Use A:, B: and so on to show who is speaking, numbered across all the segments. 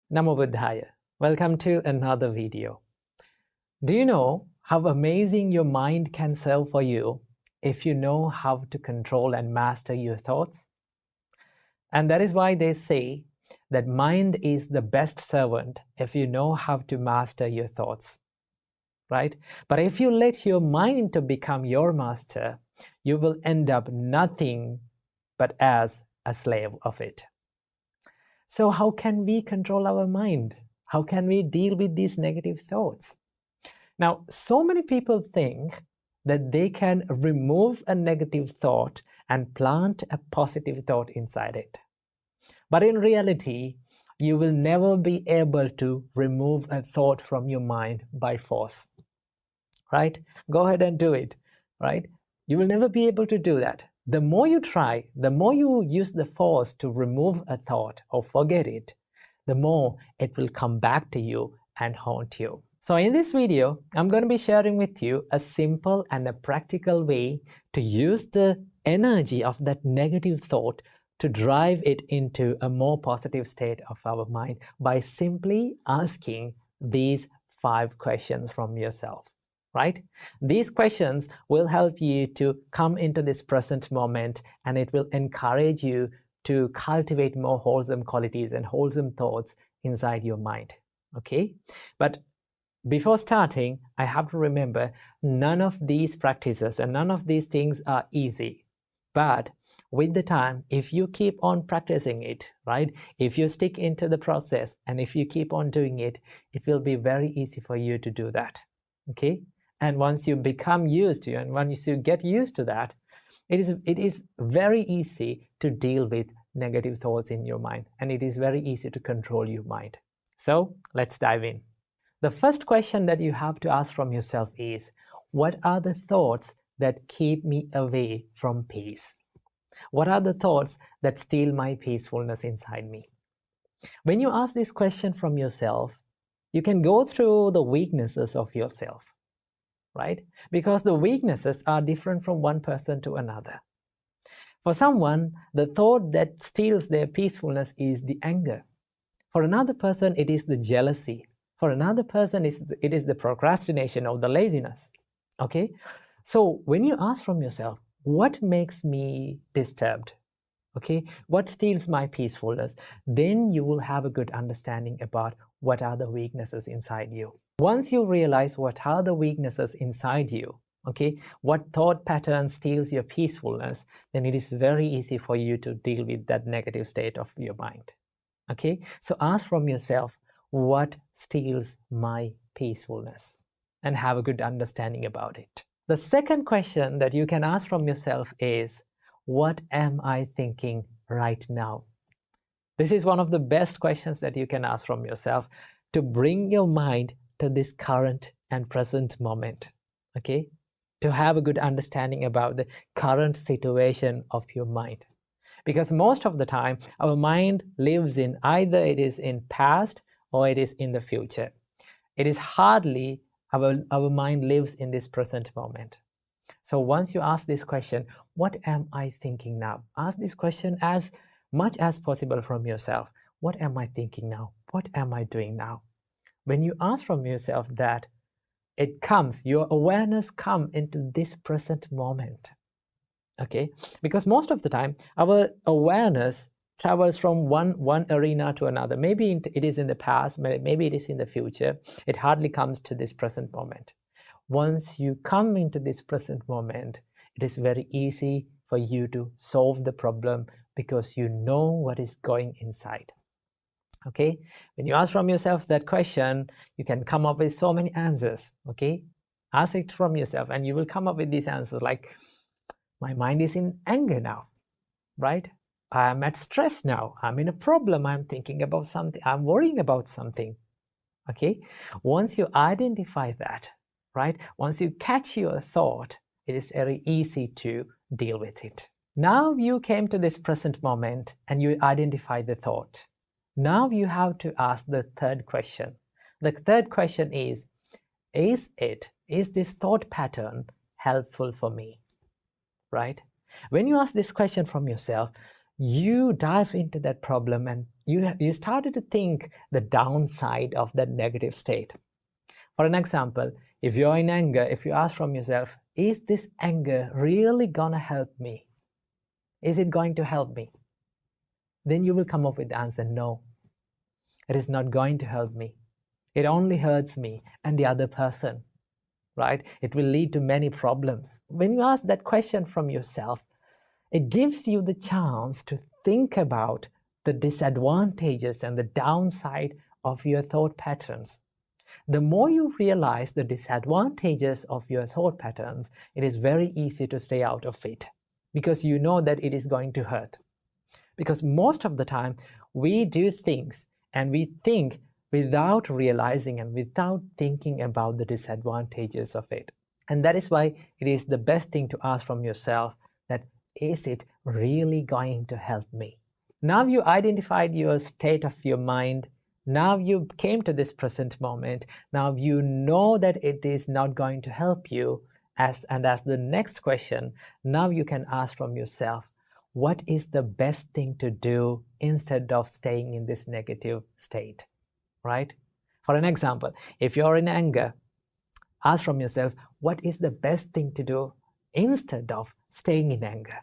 A: Namo Buddhaya. Welcome to another video. Do you know how amazing your mind can serve for you if you know how to control and master your thoughts? And that is why they say that mind is the best servant if you know how to master your thoughts, right? But if you let your mind to become your master, you will end up nothing but as a slave of it. So how can we control our mind? How can we deal with these negative thoughts? Now, so many people think that they can remove a negative thought and plant a positive thought inside it. But in reality, you will never be able to remove a thought from your mind by force, right? Go ahead and do it, right? You will never be able to do that. The more you try, the more you use the force to remove a thought or forget it, the more it will come back to you and haunt you. So in this video, I'm going to be sharing with you a simple and a practical way to use the energy of that negative thought to drive it into a more positive state of our mind by simply asking these 5 questions from yourself. Right? These questions will help you to come into this present moment, and it will encourage you to cultivate more wholesome qualities and wholesome thoughts inside your mind. Okay? But before starting, I have to remember none of these practices and none of these things are easy. But with the time, if you keep on practicing it, right? If you stick into the process and if you keep on doing it, it will be very easy for you to do that. Okay? And once you become used to it, and once you get used to that, it is very easy to deal with negative thoughts in your mind, and it is very easy to control your mind. So let's dive in. The first question that you have to ask from yourself is, what are the thoughts that keep me away from peace? What are the thoughts that steal my peacefulness inside me? When you ask this question from yourself, you can go through the weaknesses of yourself. Right? Because the weaknesses are different from one person to another. For someone, the thought that steals their peacefulness is the anger. For another person, it is the jealousy. For another person, it is the procrastination or the laziness. Okay? So when you ask from yourself, what makes me disturbed? Okay? What steals my peacefulness? Then you will have a good understanding about what are the weaknesses inside you. Once you realize what are the weaknesses inside you, okay, what thought pattern steals your peacefulness, then it is very easy for you to deal with that negative state of your mind. Okay, so ask from yourself, what steals my peacefulness? And have a good understanding about it. The second question that you can ask from yourself is, what am I thinking right now? This is one of the best questions that you can ask from yourself to bring your mind to this current and present moment, okay? To have a good understanding about the current situation of your mind. Because most of the time, our mind lives in either it is in past or it is in the future. It is hardly our mind lives in this present moment. So once you ask this question, what am I thinking now? Ask this question as much as possible from yourself. What am I thinking now? What am I doing now? When you ask from yourself that, it comes, your awareness comes into this present moment. Okay? Because most of the time, our awareness travels from one arena to another. Maybe it is in the past, maybe it is in the future. It hardly comes to this present moment. Once you come into this present moment, it is very easy for you to solve the problem because you know what is going inside. Okay, when you ask from yourself that question, you can come up with so many answers. Okay, ask it from yourself and you will come up with these answers like, my mind is in anger now, right? I'm at stress now. I'm in a problem. I'm thinking about something. I'm worrying about something. Okay, once you identify that, right? Once you catch your thought, it is very easy to deal with it. Now you came to this present moment and you identify the thought. Now you have to ask the third question. The third question is this thought pattern helpful for me? Right? When you ask this question from yourself, you dive into that problem and you started to think the downside of that negative state. For an example, if you're in anger, if you ask from yourself, is this anger really gonna help me? Is it going to help me? Then you will come up with the answer, no, it is not going to help me. It only hurts me and the other person, right? It will lead to many problems. When you ask that question from yourself, it gives you the chance to think about the disadvantages and the downside of your thought patterns. The more you realize the disadvantages of your thought patterns, it is very easy to stay out of it because you know that it is going to hurt. Because most of the time, we do things and we think without realizing and without thinking about the disadvantages of it. And that is why it is the best thing to ask from yourself that, is it really going to help me? Now you identified your state of your mind. Now you came to this present moment. Now you know that it is not going to help you. As the next question, now you can ask from yourself, what is the best thing to do instead of staying in this negative state, right? For an example, if you're in anger, ask from yourself, what is the best thing to do instead of staying in anger?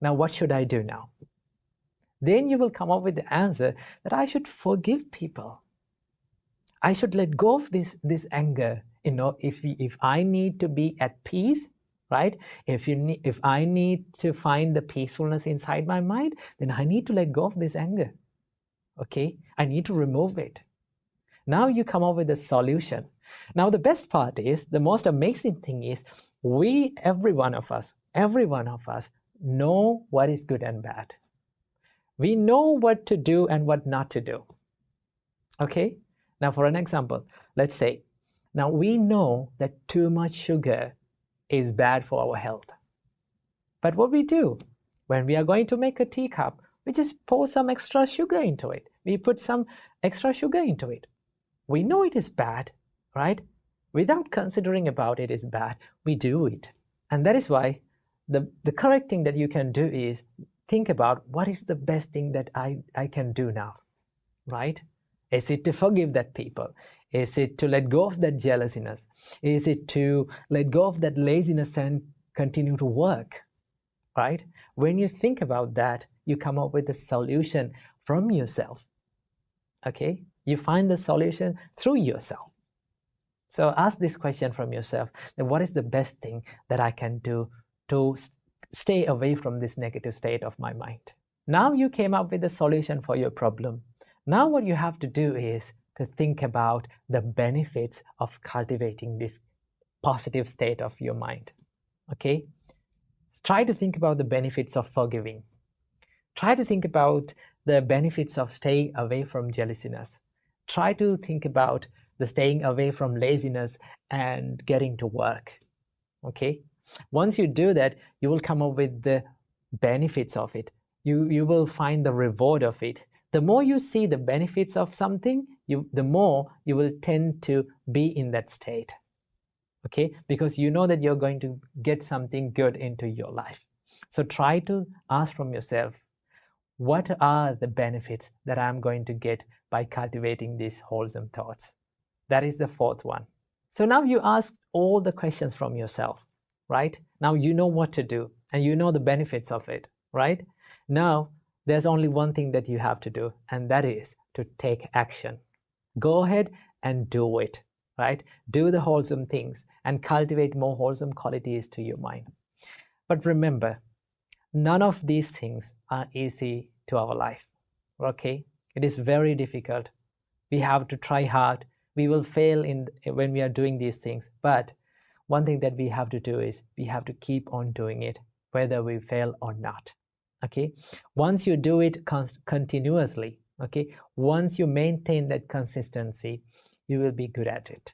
A: Now, what should I do now? Then you will come up with the answer that I should forgive people. I should let go of this anger. If I need to be at peace, right? If I need to find the peacefulness inside my mind, then I need to let go of this anger. Okay? I need to remove it. Now you come up with a solution. Now the best part is, the most amazing thing is, every one of us know what is good and bad. We know what to do and what not to do. Okay? Now for an example, let's say, now we know that too much sugar is bad for our health. But what we do, when we are going to make a teacup, we just pour some extra sugar into it. We put some extra sugar into it. We know it is bad, right? Without considering about it is bad, we do it. And that is why the correct thing that you can do is think about, what is the best thing that I can do now, right? Is it to forgive that people? Is it to let go of that jealousness? Is it to let go of that laziness and continue to work, right? When you think about that, you come up with a solution from yourself, okay? You find the solution through yourself. So ask this question from yourself, then what is the best thing that I can do to stay away from this negative state of my mind? Now you came up with a solution for your problem. Now what you have to do is to think about the benefits of cultivating this positive state of your mind. Okay? Try to think about the benefits of forgiving. Try to think about the benefits of staying away from jealousness. Try to think about the staying away from laziness and getting to work. Okay? Once you do that, you will come up with the benefits of it. You will find the reward of it. The more you see the benefits of something, the more you will tend to be in that state. Okay? Because you know that you're going to get something good into your life. So try to ask from yourself, what are the benefits that I'm going to get by cultivating these wholesome thoughts? That is the fourth one. So now you ask all the questions from yourself, right? Now you know what to do and you know the benefits of it, right? Now there's only one thing that you have to do, and that is to take action. Go ahead and do it, right? Do the wholesome things and cultivate more wholesome qualities to your mind. But remember, none of these things are easy to our life, okay? It is very difficult. We have to try hard. We will fail when we are doing these things. But one thing that we have to do is we have to keep on doing it, whether we fail or not. Okay, once you do it continuously, okay, once you maintain that consistency, you will be good at it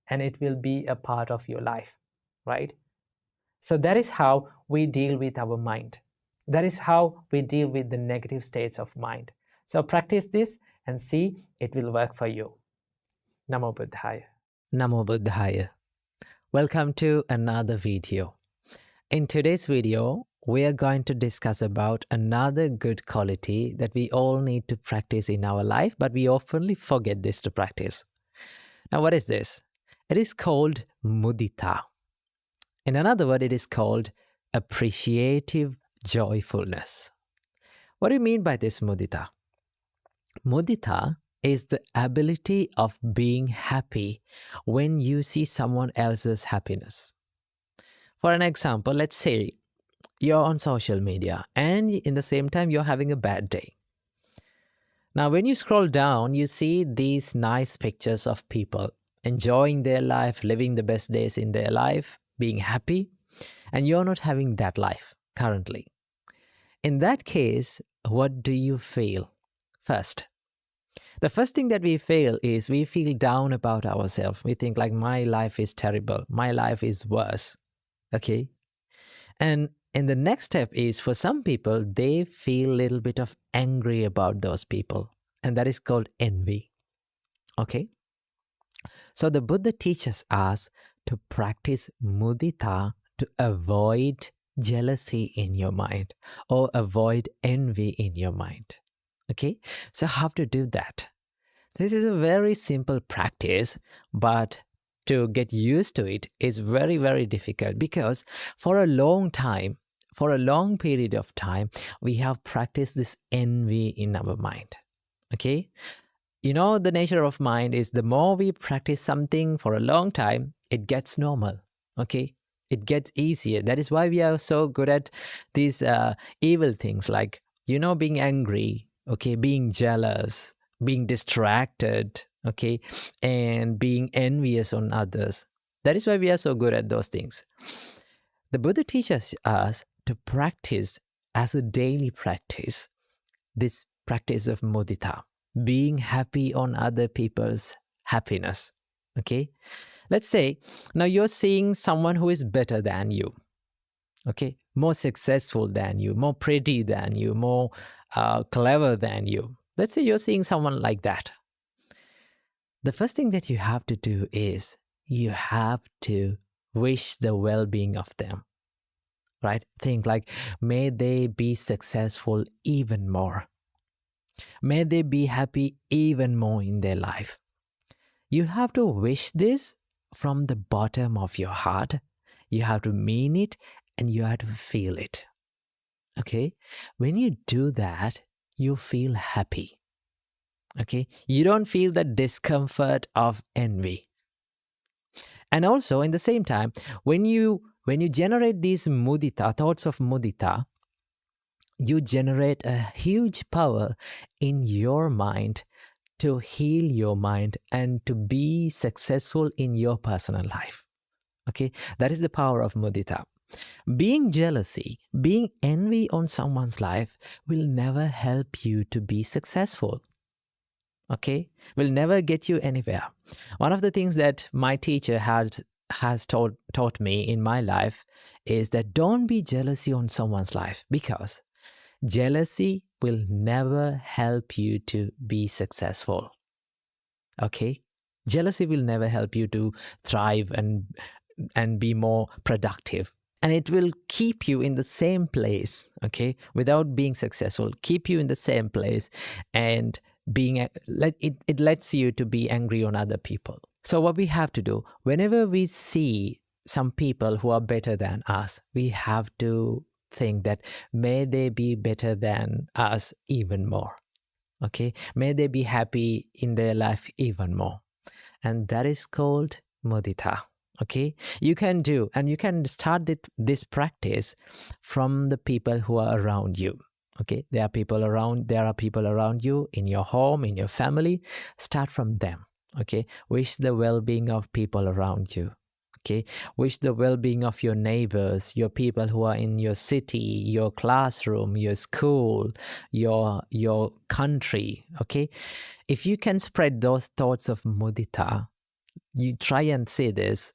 A: and it will be a part of your life, right? So that is how we deal with our mind. That is how we deal with the negative states of mind. So practice this and see it will work for you. Namo Buddhaya. Namo Buddhaya. Welcome to another video. In today's video, we are going to discuss about another good quality that we all need to practice in our life, but we often forget this to practice. Now, what is this? It is called mudita. In another word, it is called appreciative joyfulness. What do you mean by this mudita? Mudita is the ability of being happy when you see someone else's happiness. For an example, let's say you're on social media and in the same time you're having a bad day. Now, when you scroll down, you see these nice pictures of people enjoying their life, living the best days in their life, being happy, and you're not having that life currently. In that case, what do you feel? The first thing that we feel is we feel down about ourselves. We think like, my life is terrible. My life is worse. Okay? And the next step is, for some people, they feel a little bit of angry about those people. And that is called envy. Okay? So the Buddha teaches us to practice mudita to avoid jealousy in your mind or avoid envy in your mind. Okay? So how to do that? This is a very simple practice, but to get used to it is very, very difficult, because for a long period of time, we have practiced this envy in our mind. Okay? You know, the nature of mind is the more we practice something for a long time, it gets normal. Okay? It gets easier. That is why we are so good at these evil things like, being angry, okay, being jealous, being distracted, okay, and being envious on others. That is why we are so good at those things. The Buddha teaches us to practice as a daily practice this practice of mudita, being happy on other people's happiness. Okay? Let's say now you're seeing someone who is better than you. Okay? More successful than you, more pretty than you, more clever than you. Let's say you're seeing someone like that. The first thing that you have to do is you have to wish the well-being of them, right? Think like, may they be successful even more. May they be happy even more in their life. You have to wish this from the bottom of your heart. You have to mean it and you have to feel it. Okay? When you do that, you feel happy. Okay? You don't feel the discomfort of envy. And also, in the same time, when you generate these mudita, thoughts of mudita, you generate a huge power in your mind to heal your mind and to be successful in your personal life. Okay? That is the power of mudita. Being jealousy, being envy on someone's life will never help you to be successful. Okay? Will never get you anywhere. One of the things that my teacher has taught me in my life is that don't be jealousy on someone's life, because jealousy will never help you to be successful. Okay? Jealousy will never help you to thrive and be more productive. And it will keep you in the same place, okay, without being successful, keep you in the same place, and it lets you to be angry on other people. So what we have to do, whenever we see some people who are better than us, we have to think that may they be better than us even more. Okay, may they be happy in their life even more. And that is called mudita. Okay, you can do, and you can start this practice from the people who are around you. Okay, there are people around you in your home, in your family. Start from them. Okay, wish the well-being of people around you. Okay, wish the well-being of your neighbors, your people who are in your city, your classroom, your school, your country. Okay, if you can spread those thoughts of mudita, you try and say this,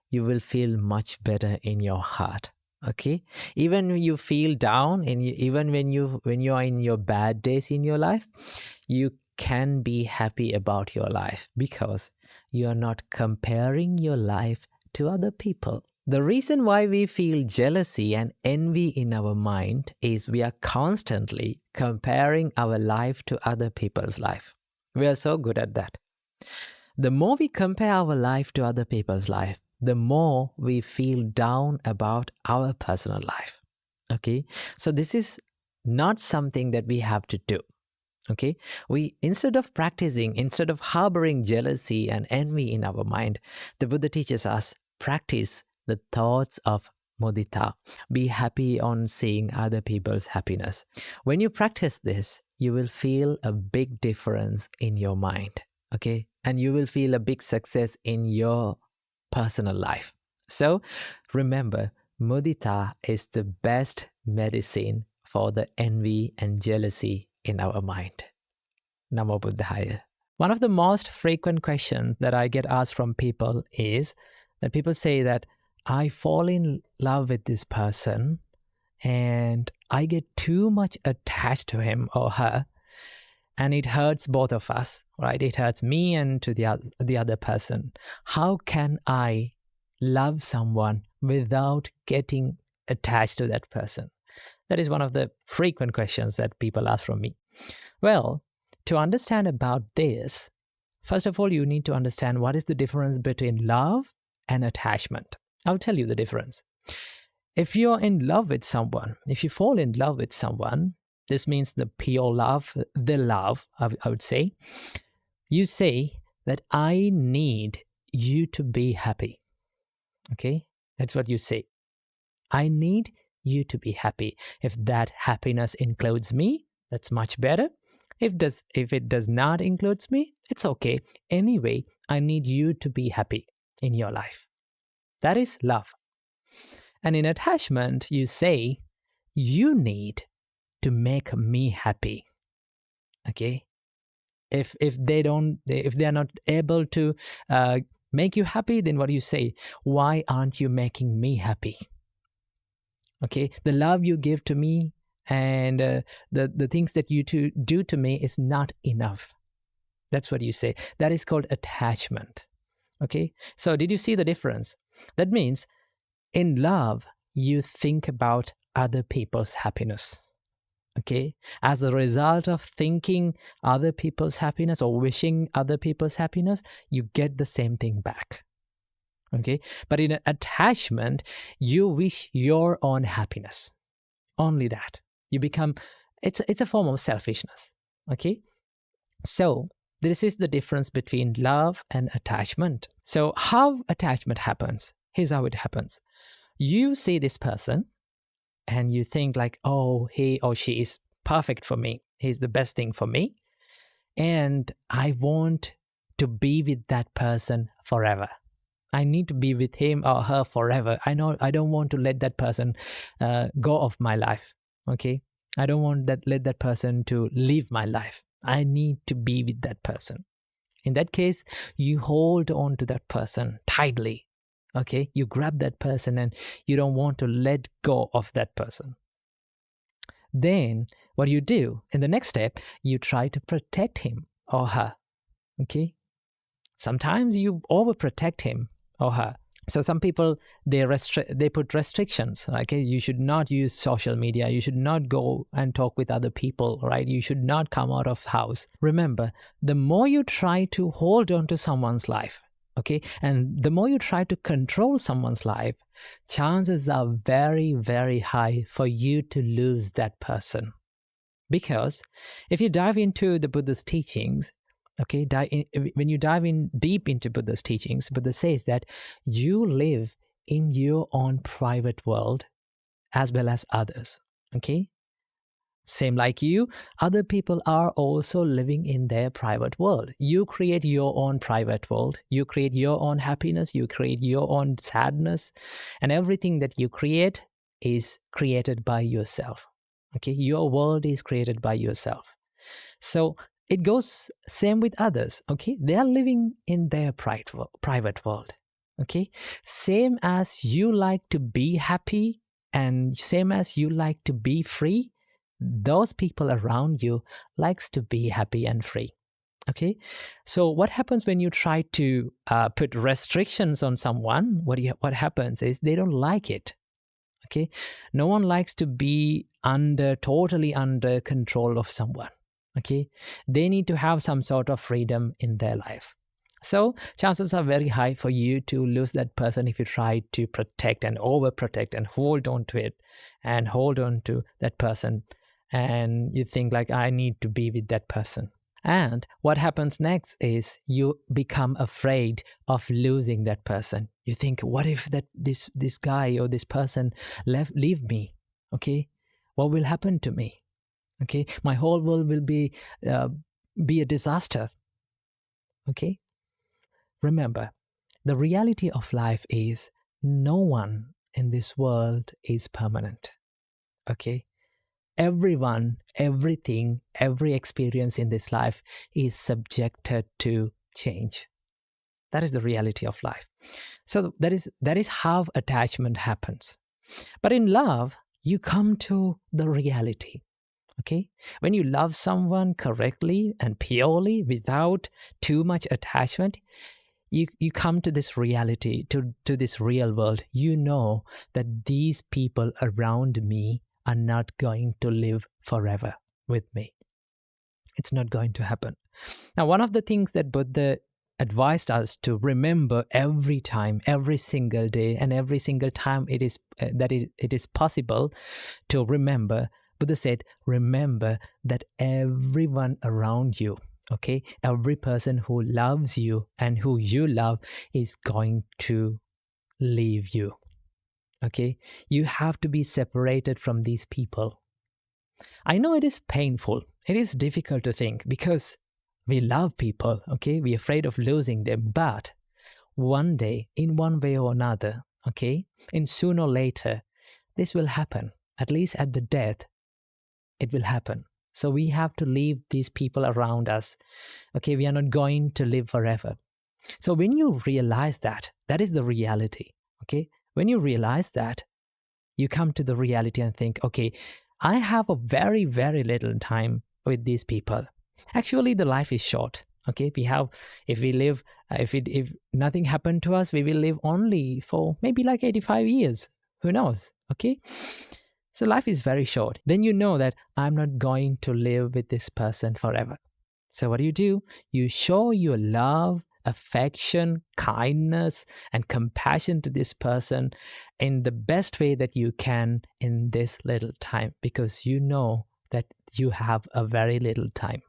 A: you will feel much better in your heart. Okay, even when you feel down, and even when you are in your bad days in your life, you can be happy about your life, because you are not comparing your life to other people. The reason why we feel jealousy and envy in our mind is we are constantly comparing our life to other people's life. We are so good at that. The more we compare our life to other people's life, the more we feel down about our personal life. Okay? So this is not something that we have to do. Okay? Instead of harboring jealousy and envy in our mind, the Buddha teaches us practice the thoughts of mudita. Be happy on seeing other people's happiness. When you practice this, you will feel a big difference in your mind. Okay? And you will feel a big success in your personal life. So remember, mudita is the best medicine for the envy and jealousy in our mind. Namo Buddhaya. One of the most frequent questions that I get asked from people is that people say that I fall in love with this person and I get too much attached to him or her, and it hurts both of us, right? It hurts me and to the other person. How can I love someone without getting attached to that person? That is one of the frequent questions that people ask from me. Well, to understand about this, first of all, you need to understand what is the difference between love and attachment. I'll tell you the difference. If you're in love with someone, if you fall in love with someone, this means the pure love, the love, I would say. You say that I need you to be happy. Okay? That's what you say. I need you to be happy. If that happiness includes me, that's much better. If it does not include me, it's okay. Anyway, I need you to be happy in your life. That is love. And in attachment, you say, you need to make me happy. Okay? If they are not able to make you happy, then what do you say? Why aren't you making me happy? Okay? The love you give to me and the things that you do to me is not enough. That's what you say. That is called attachment. Okay? So did you see the difference? That means in love, you think about other people's happiness. Okay? As a result of thinking other people's happiness or wishing other people's happiness, you get the same thing back. Okay? But in an attachment, you wish your own happiness. Only that. You become, it's a form of selfishness. Okay? So this is the difference between love and attachment. So how attachment happens? Here's how it happens. You see this person and you think like, oh, he or she is perfect for me. He's the best thing for me. And I want to be with that person forever. I need to be with him or her forever. I don't want to let that person go off my life. Okay? I don't want let that person to leave my life. I need to be with that person. In that case, you hold on to that person tightly. Okay? You grab that person and you don't want to let go of that person. Then what you do in the next step, you try to protect him or her. Okay? Sometimes you overprotect him or her. So some people, they put restrictions. Okay, you should not use social media. You should not go and talk with other people, right? You should not come out of house. Remember, the more you try to hold on to someone's life, okay, and the more you try to control someone's life, chances are very, very high for you to lose that person. Because if you dive into the Buddha's teachings, okay, when you dive in deep into Buddha's teachings, Buddha says that you live in your own private world as well as others. Okay? Same like you, other people are also living in their private world. You create your own private world. You create your own happiness. You create your own sadness. And everything that you create is created by yourself. Okay? Your world is created by yourself. So it goes same with others. Okay? They are living in their private world. Okay? Same as you like to be happy and same as you like to be free, those people around you likes to be happy and free. Okay, so what happens when you try to put restrictions on someone? What happens is they don't like it. Okay, no one likes to be totally under control of someone. Okay, they need to have some sort of freedom in their life. So chances are very high for you to lose that person if you try to protect and overprotect and hold on to it and hold on to that person, and you think like, I need to be with that person. And what happens next is you become afraid of losing that person. You think, what if that this guy or this person leave me? Okay, what will happen to me? Okay, my whole world will be a disaster. Okay, remember, the reality of life is no one in this world is permanent. Okay, everyone, everything, every experience in this life is subjected to change. That is the reality of life. So that is how attachment happens. But in love, you come to the reality. Okay, when you love someone correctly and purely without too much attachment, you come to this reality, to this real world. You know that these people around me are not going to live forever with me. It's not going to happen. Now, one of the things that Buddha advised us to remember every time, every single day, and every single time it is possible to remember, Buddha said, remember that everyone around you, okay, every person who loves you and who you love is going to leave you. Okay, you have to be separated from these people. I know it is painful. It is difficult to think because we love people, okay? We're afraid of losing them. But one day, in one way or another, okay, and sooner or later, this will happen. At least at the death, it will happen. So we have to leave these people around us. Okay, we are not going to live forever. So when you realize that, that is the reality. Okay, when you realize that, you come to the reality and think, okay, I have a very, very little time with these people. Actually, the life is short. Okay, if nothing happened to us, we will live only for maybe like 85 years. Who knows? Okay, so life is very short. Then you know that I'm not going to live with this person forever. So what do? You show your love, affection, kindness, and compassion to this person in the best way that you can in this little time, because you know that you have a very little time.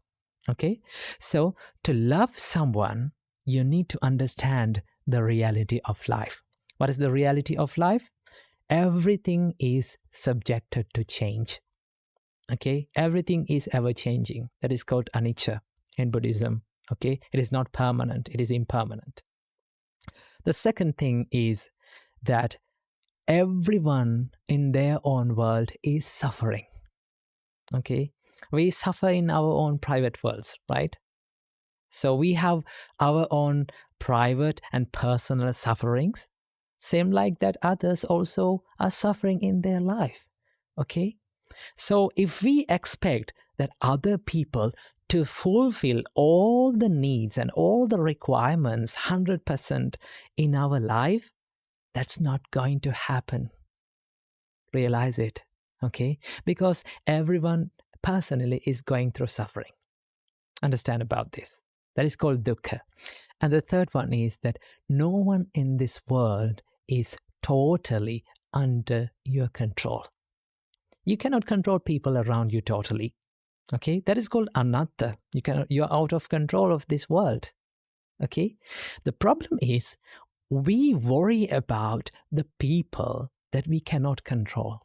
A: Okay? So to love someone, you need to understand the reality of life. What is the reality of life? Everything is subjected to change. Okay? Everything is ever changing. That is called anicca in Buddhism. Okay, it is not permanent, it is impermanent. The second thing is that everyone in their own world is suffering. Okay, we suffer in our own private worlds, right? So we have our own private and personal sufferings, same like that others also are suffering in their life. Okay, so if we expect that other people to fulfill all the needs and all the requirements 100% in our life, that's not going to happen. Realize it, okay? Because everyone personally is going through suffering. Understand about this. That is called dukkha. And the third one is that no one in this world is totally under your control. You cannot control people around you totally. Okay, that is called anatta. You're out of control of this world. Okay, the problem is we worry about the people that we cannot control.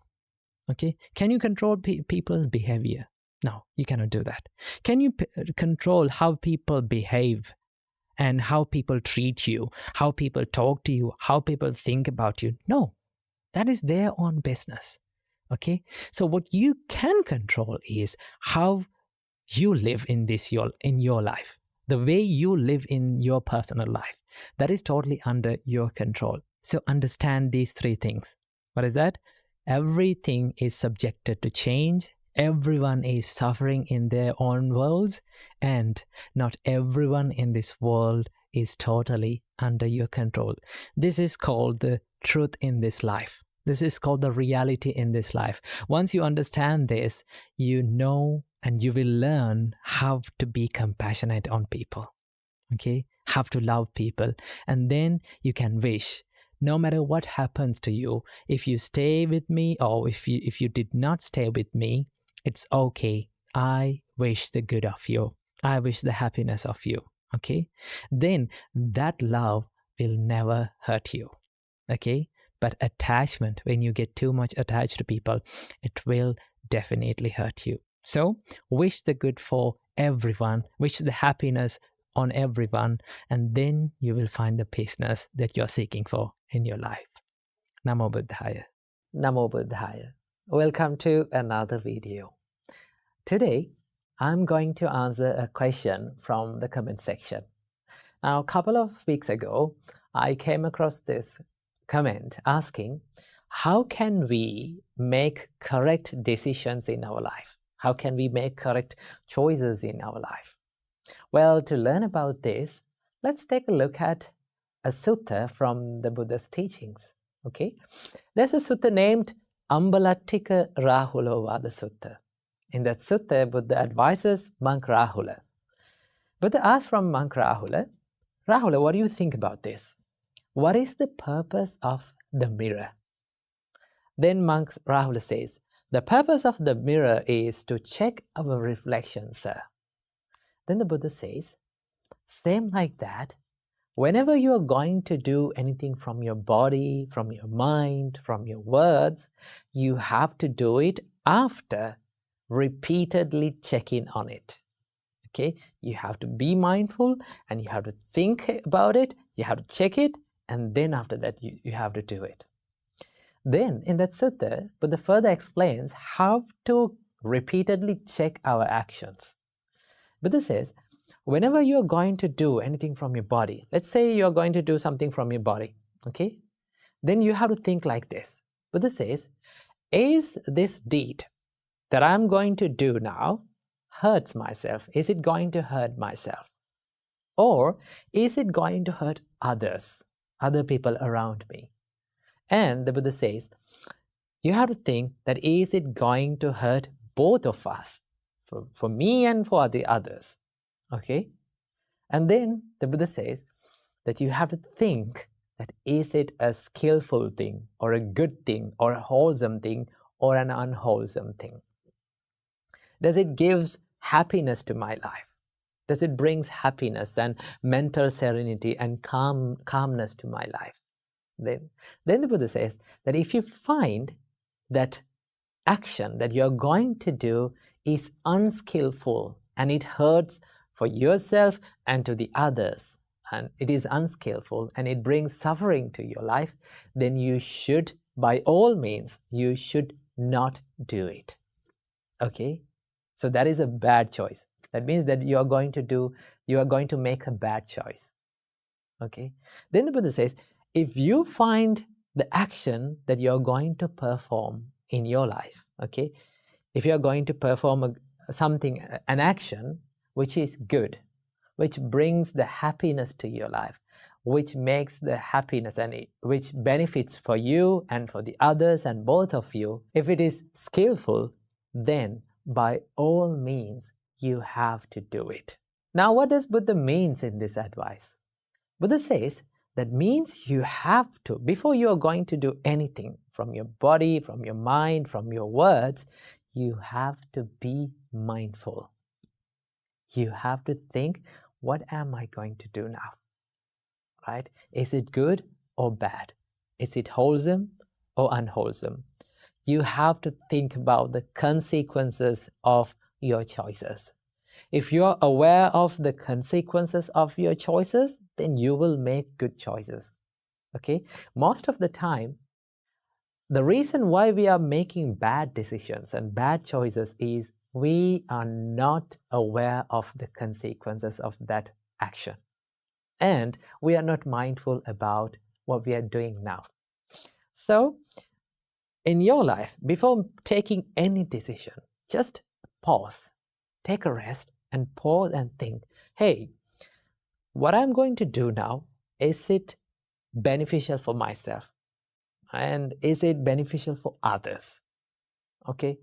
A: Okay, can you control people's behavior? No, you cannot do that. Can you control how people behave and how people treat you, how people talk to you, how people think about you? No, that is their own business. Okay, so what you can control is how you live in your life, the way you live in your personal life. That is totally under your control. So understand these three things. What is that? Everything is subjected to change. Everyone is suffering in their own worlds, and not everyone in this world is totally under your control. This is called the truth in this life. This is called the reality in this life. Once you understand this, you know and you will learn how to be compassionate on people. Okay? How to love people. And then you can wish, no matter what happens to you, if you stay with me or if you did not stay with me, it's okay. I wish the good of you. I wish the happiness of you. Okay? Then that love will never hurt you. Okay? But attachment, when you get too much attached to people, it will definitely hurt you. So wish the good for everyone, wish the happiness on everyone, and then you will find the peaceness that you're seeking for in your life. Namo Buddhaya. Namo Buddhaya. Welcome to another video. Today, I'm going to answer a question from the comment section. Now, a couple of weeks ago, I came across this comment asking, how can we make correct decisions in our life? How can we make correct choices in our life? Well, to learn about this, let's take a look at a sutta from the Buddha's teachings. Okay, there's a sutta named Ambalattika Rahulovada Sutta. In that sutta, Buddha advises monk Rahula. Buddha asks from monk Rahula, Rahula, what do you think about this? What is the purpose of the mirror? Then monk Rahula says, the purpose of the mirror is to check our reflection, sir. Then the Buddha says, same like that, whenever you are going to do anything from your body, from your mind, from your words, you have to do it after repeatedly checking on it. Okay, you have to be mindful and you have to think about it, you have to check it, and then after that you have to do it. Then in that sutta, Buddha further explains how to repeatedly check our actions. Buddha says, whenever you're going to do anything from your body, let's say you're going to do something from your body, okay? Then you have to think like this. Buddha says, is this deed that I'm going to do now hurts myself? Is it going to hurt myself? Or is it going to hurt others, other people around me? And the Buddha says, you have to think that is it going to hurt both of us? For me and for the others, okay? And then the Buddha says that you have to think that is it a skillful thing or a good thing or a wholesome thing or an unwholesome thing? Does it give happiness to my life? Does it bring happiness and mental serenity and calmness to my life? Then the Buddha says that if you find that action that you're going to do is unskillful and it hurts for yourself and to the others, and it is unskillful and it brings suffering to your life, then you should, by all means, you should not do it. Okay? So that is a bad choice. That means that you are going to make a bad choice. Okay? Then the Buddha says, if you find the action that you're going to perform in your life, okay, if you're going to perform an action which is good, which brings the happiness to your life, which makes the happiness and which benefits for you and for the others and both of you, if it is skillful, then by all means you have to do it. Now, what does Buddha means in this advice? Buddha says that means you have to, before you are going to do anything from your body, from your mind, from your words, you have to be mindful. You have to think, what am I going to do now? Right? Is it good or bad? Is it wholesome or unwholesome? You have to think about the consequences of your choices. If you're aware of the consequences of your choices, then you will make good choices. Okay? Most of the time, the reason why we are making bad decisions and bad choices is we are not aware of the consequences of that action. And we are not mindful about what we are doing now. So, in your life, before taking any decision, Just pause, take a rest, and pause and think, hey, what I'm going to do now, is it beneficial for myself? And is it beneficial for others? Okay.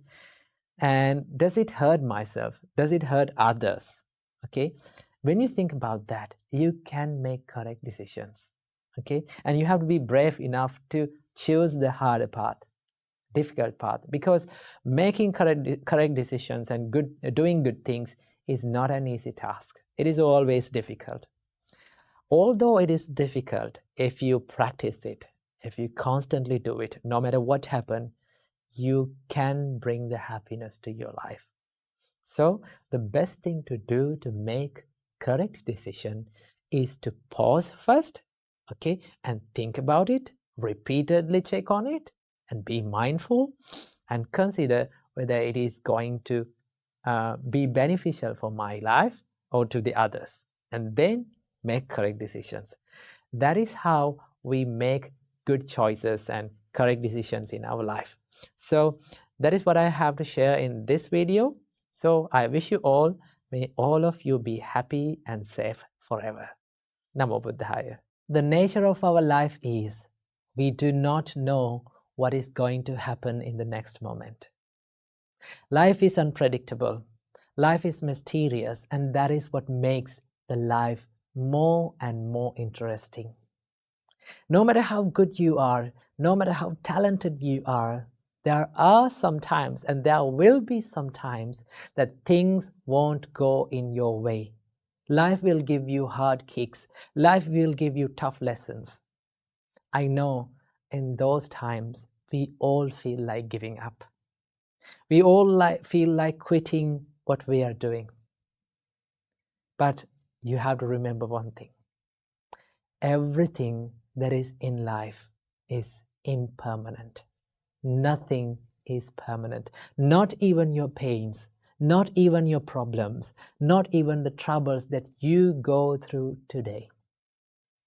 A: And does it hurt myself? Does it hurt others? Okay. When you think about that, you can make correct decisions. Okay. And you have to be brave enough to choose the harder path, difficult path, because making correct decisions and doing good things is not an easy task. It is always difficult. Although it is difficult, if you practice it, if you constantly do it, no matter what happens, you can bring the happiness to your life. So the best thing to do to make correct decision is to pause first, okay, and think about it, repeatedly check on it, and be mindful and consider whether it is going to be beneficial for my life or to the others, and then make correct decisions. That is how we make good choices and correct decisions in our life. So that is what I have to share in this video. So I wish you all, may all of you be happy and safe forever. Namo Buddhaya. The nature of our life is we do not know what is going to happen in the next moment. Life is unpredictable. Life is mysterious, and that is what makes the life more and more interesting. No matter how good you are, no matter how talented you are, there are some times, and there will be some times, that things won't go in your way. Life will give you hard kicks. Life will give you tough lessons. I know in those times, we all feel like giving up. We all feel like quitting what we are doing. But you have to remember one thing. Everything that is in life is impermanent. Nothing is permanent. Not even your pains, not even your problems, not even the troubles that you go through today.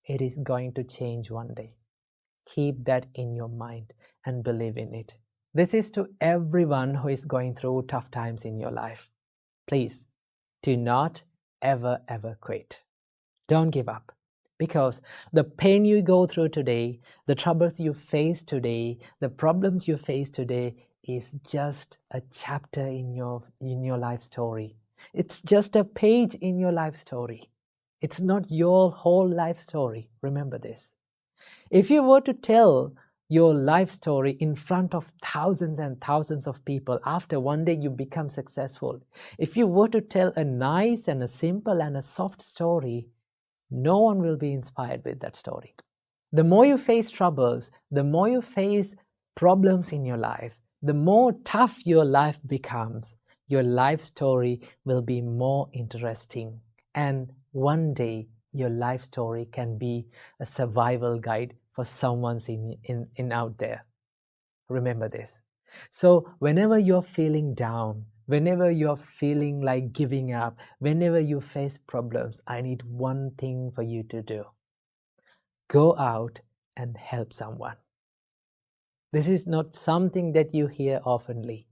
A: It is going to change one day. Keep that in your mind and believe in it. This is to everyone who is going through tough times in your life. Please do not ever quit. Don't give up. Because the pain you go through today, the troubles you face today, the problems you face today is just a chapter in your life story. It's just a page in your life story. It's not your whole life story. Remember this. If you were to tell your life story in front of thousands and thousands of people after one day you become successful, if you were to tell a nice and a simple and a soft story, no one will be inspired with that story. The more you face troubles, the more you face problems in your life, the more tough your life becomes, your life story will be more interesting. And one day, your life story can be a survival guide for someone in out there. Remember this. So whenever you're feeling down, whenever you're feeling like giving up, whenever you face problems, I need one thing for you to do. Go out and help someone. This is not something that you hear oftenly.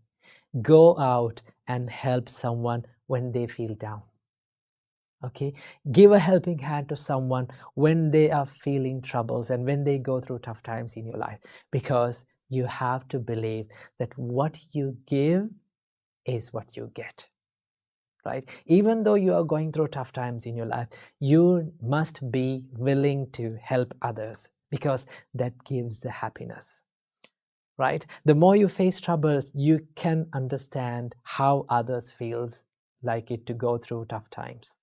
A: Go out and help someone when they feel down. Okay? Give a helping hand to someone when they are feeling troubles and when they go through tough times in your life. Because you have to believe that what you give is what you get. Right? Even though you are going through tough times in your life, you must be willing to help others, because that gives the happiness. Right? The more you face troubles, you can understand how others feels like it to go through tough times.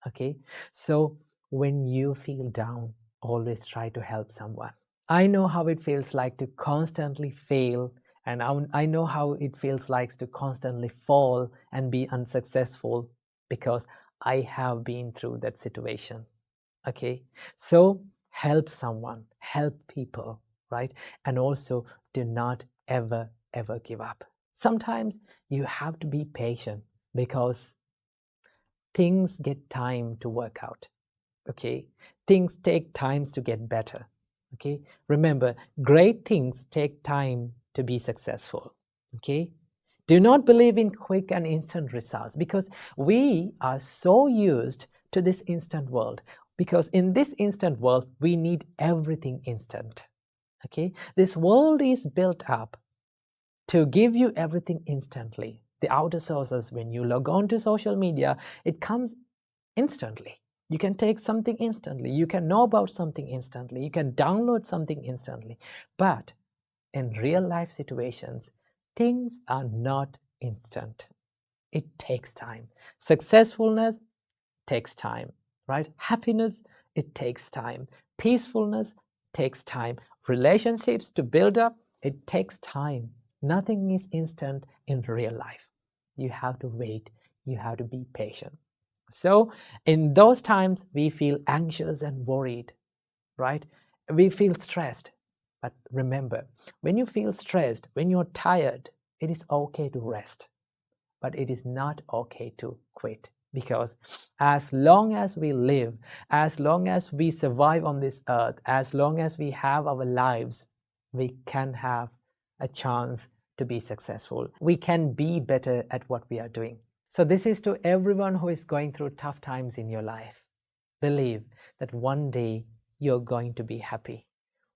A: Okay? So when you feel down, always try to help someone. I know how it feels like to constantly fail, and I know how it feels like to constantly fall and be unsuccessful, because I have been through that situation. Okay? So help someone, help people, right? And also do not ever give up. Sometimes you have to be patient, because things get time to work out. Okay? Things take times to get better. Okay? Remember, great things take time to be successful. Okay? Do not believe in quick and instant results, because we are so used to this instant world. Because in this instant world, we need everything instant. Okay? This world is built up to give you everything instantly. The outer sources, when you log on to social media, it comes instantly. You can take something instantly. You can know about something instantly. You can download something instantly. But in real life situations, things are not instant. It takes time. Successfulness takes time, right? Happiness, it takes time. Peacefulness takes time. Relationships to build up, it takes time. Nothing is instant in real life. You have to wait. You have to be patient. So in those times, we feel anxious and worried, right? We feel stressed. But remember, when you feel stressed, when you're tired, it is okay to rest. But it is not okay to quit. Because as long as we live, as long as we survive on this earth, as long as we have our lives, we can have a chance to be successful. We can be better at what we are doing. So this is to everyone who is going through tough times in your life. Believe that one day you're going to be happy.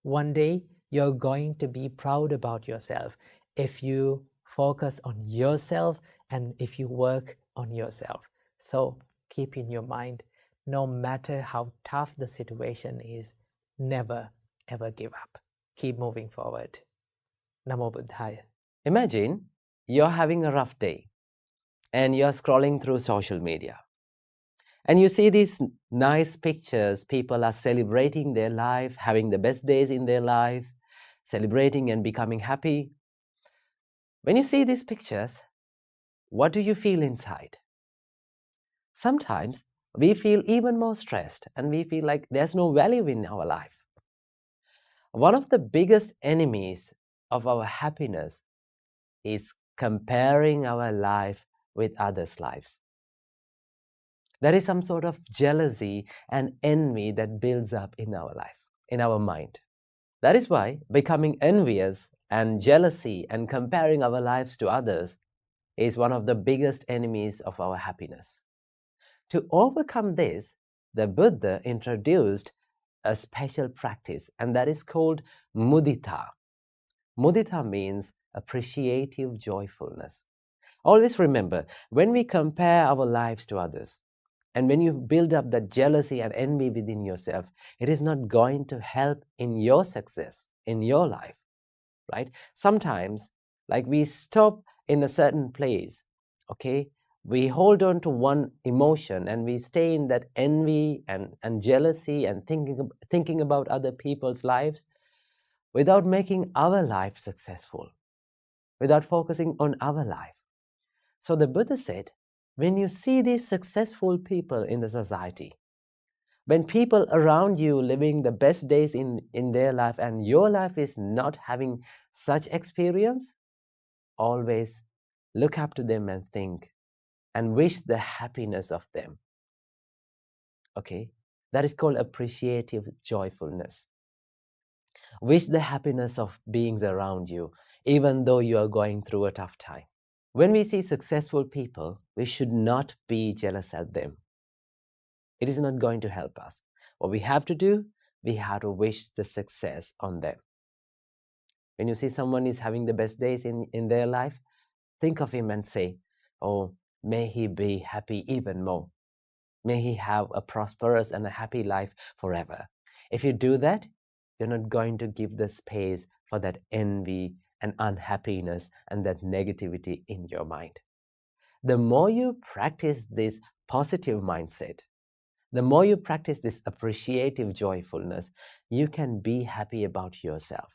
A: One day you're going to be proud about yourself if you focus on yourself and if you work on yourself. So keep in your mind, no matter how tough the situation is, never ever give up. Keep moving forward. Namo Buddhaya.
B: Imagine you're having a rough day and you're scrolling through social media. And you see these nice pictures. People are celebrating their life, having the best days in their life, celebrating and becoming happy. When you see these pictures, what do you feel inside? Sometimes we feel even more stressed and we feel like there's no value in our life. One of the biggest enemies of our happiness is comparing our life with others' lives. There is some sort of jealousy and envy that builds up in our life, in our mind. That is why becoming envious and jealousy and comparing our lives to others is one of the biggest enemies of our happiness. To overcome this, the Buddha introduced a special practice, and that is called mudita. Mudita means appreciative joyfulness. Always remember, when we compare our lives to others, and when you build up that jealousy and envy within yourself, it is not going to help in your success, in your life, right? Sometimes, like we stop in a certain place, okay? We hold on to one emotion and we stay in that envy and jealousy and thinking about other people's lives without making our life successful, without focusing on our life. So the Buddha said, when you see these successful people in the society, when people around you living the best days in their life and your life is not having such experience, always look up to them and think and wish the happiness of them. Okay? That is called appreciative joyfulness. Wish the happiness of beings around you, even though you are going through a tough time. When we see successful people, we should not be jealous at them. It is not going to help us. What we have to do, we have to wish the success on them. When you see someone is having the best days in their life, think of him and say, oh, may he be happy even more. May he have a prosperous and a happy life forever. If you do that, you're not going to give the space for that envy and unhappiness and that negativity in your mind. The more you practice this positive mindset, the more you practice this appreciative joyfulness, you can be happy about yourself,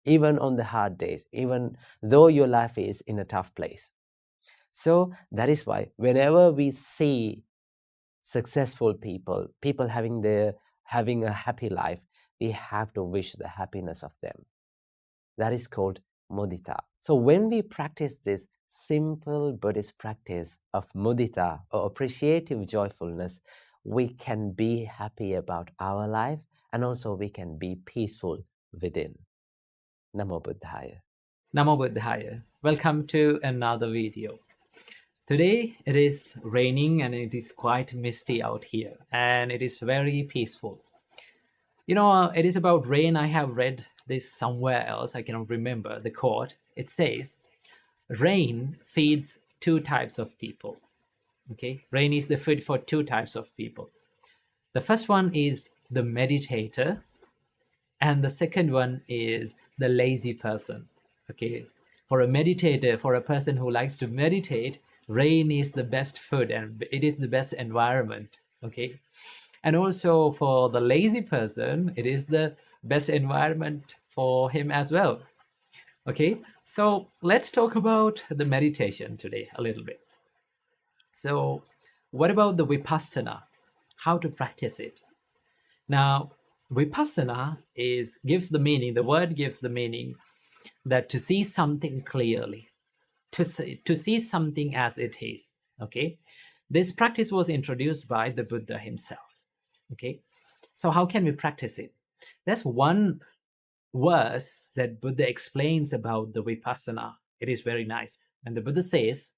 B: even on the hard days, even though your life is in a tough place. So that is why whenever we see successful people, people having a happy life, we have to wish the happiness of them. That is called mudita. So when we practice this simple Buddhist practice of mudita or appreciative joyfulness, we can be happy about our life and also we can be peaceful within. Namo Buddhaya.
A: Namo Buddhaya. Welcome to another video. Today it is raining and it is quite misty out here and it is very peaceful. It is about rain. I have read this somewhere else. I cannot remember the quote. It says, rain feeds two types of people. Okay, rain is the food for two types of people. The first one is the meditator, and the second one is the lazy person. Okay, for a meditator, for a person who likes to meditate, rain is the best food and it is the best environment. Okay, and also for the lazy person, it is the best environment for him as well. Okay, so let's talk about the meditation today a little bit. So what about the vipassana? How to practice it? Now, vipassana gives the meaning, the word gives the meaning that to see something clearly, to see something as it is. Okay, this practice was introduced by the Buddha himself. Okay, so how can we practice it? There's one verse that Buddha explains about the vipassana. It is very nice, and the Buddha says,